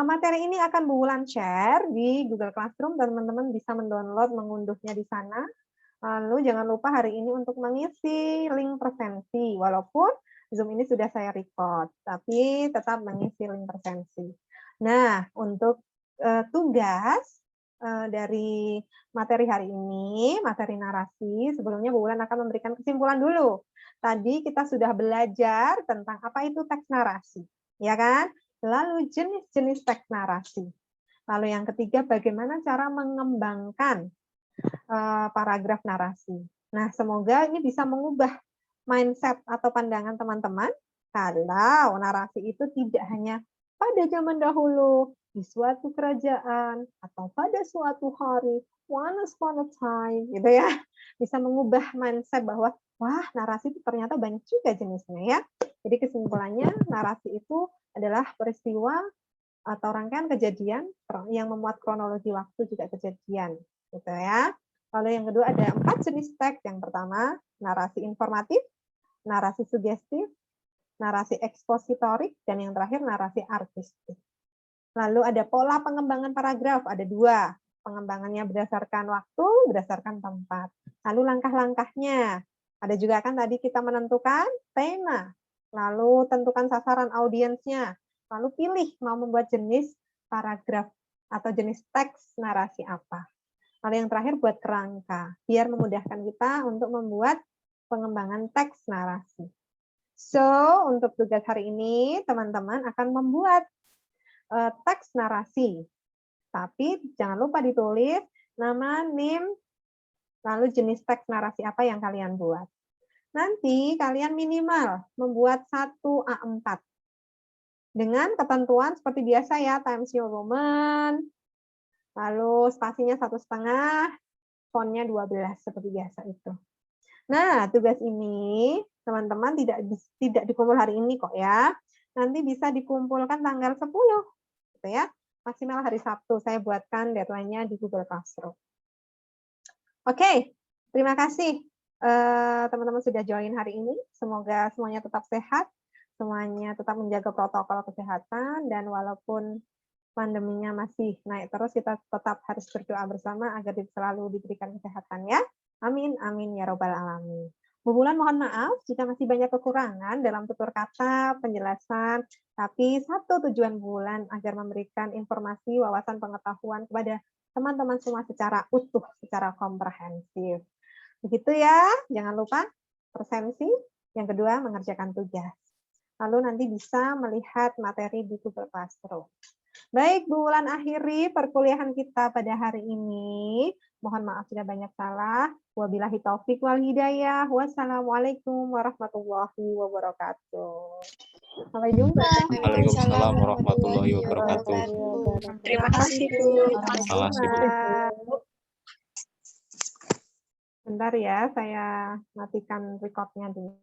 materi ini akan Bu Wulan share di Google Classroom, dan teman-teman bisa mendownload, mengunduhnya di sana. Lalu jangan lupa hari ini untuk mengisi link presensi, walaupun Zoom ini sudah saya record, tapi tetap mengisi link presensi. Nah, untuk tugas dari materi hari ini, materi narasi, sebelumnya Bu Wulan akan memberikan kesimpulan dulu. Tadi kita sudah belajar tentang apa itu teks narasi, ya kan? Lalu jenis-jenis teks narasi. Lalu yang ketiga, bagaimana cara mengembangkan paragraf narasi. Nah, semoga ini bisa mengubah mindset atau pandangan teman-teman kalau narasi itu tidak hanya pada zaman dahulu, di suatu kerajaan, atau pada suatu hari, once upon a time, gitu ya. Bisa mengubah mindset bahwa, wah, narasi itu ternyata banyak juga jenisnya ya. Jadi kesimpulannya, narasi itu adalah peristiwa atau rangkaian kejadian yang memuat kronologi waktu juga kejadian, gitu ya. Lalu yang kedua ada 4 jenis teks. Yang pertama, narasi informatif, narasi sugestif, narasi ekspositorik, dan yang terakhir narasi artistik. Lalu ada pola pengembangan paragraf, ada 2. Pengembangannya berdasarkan waktu, berdasarkan tempat. Lalu langkah-langkahnya, Ada juga kan tadi kita menentukan tema, lalu tentukan sasaran audiensnya, lalu pilih mau membuat jenis paragraf atau jenis teks narasi apa. Lalu yang terakhir buat kerangka, biar memudahkan kita untuk membuat pengembangan teks narasi. So, untuk tugas hari ini, teman-teman akan membuat teks narasi. Tapi jangan lupa ditulis nama, name, lalu jenis teks narasi apa yang kalian buat. Nanti kalian minimal membuat 1 A4. Dengan ketentuan seperti biasa ya, Times New Roman, lalu spasinya 1,5, fontnya 12 seperti biasa itu. Nah, tugas ini teman-teman tidak dikumpul hari ini kok ya. Nanti bisa dikumpulkan tanggal 10 gitu ya. Maksimal hari Sabtu saya buatkan deadline-nya di Google Classroom. Oke, terima kasih teman-teman sudah join hari ini. Semoga semuanya tetap sehat, semuanya tetap menjaga protokol kesehatan, dan walaupun pandeminya masih naik terus, kita tetap harus berdoa bersama agar selalu diberikan kesehatan ya. Amin, amin ya robbal alamin. Bu Bulan mohon maaf jika masih banyak kekurangan dalam tutur kata, penjelasan, tapi satu tujuan Bulan agar memberikan informasi, wawasan pengetahuan kepada teman-teman semua secara utuh, secara komprehensif. Begitu ya, jangan lupa presensi, yang kedua mengerjakan tugas. Lalu nanti bisa melihat materi di Google Classroom. Baik, Bu Wulan akhiri perkuliahan kita pada hari ini. Mohon maaf sudah banyak salah. Wabillahi taufik wal hidayah. Wassalamualaikum warahmatullahi wabarakatuh. Sampai jumpa. Waalaikumsalam warahmatullahi wabarakatuh. Terima kasih, Bu. Terima kasih, Bu. Bentar ya, saya matikan record-nya dulu.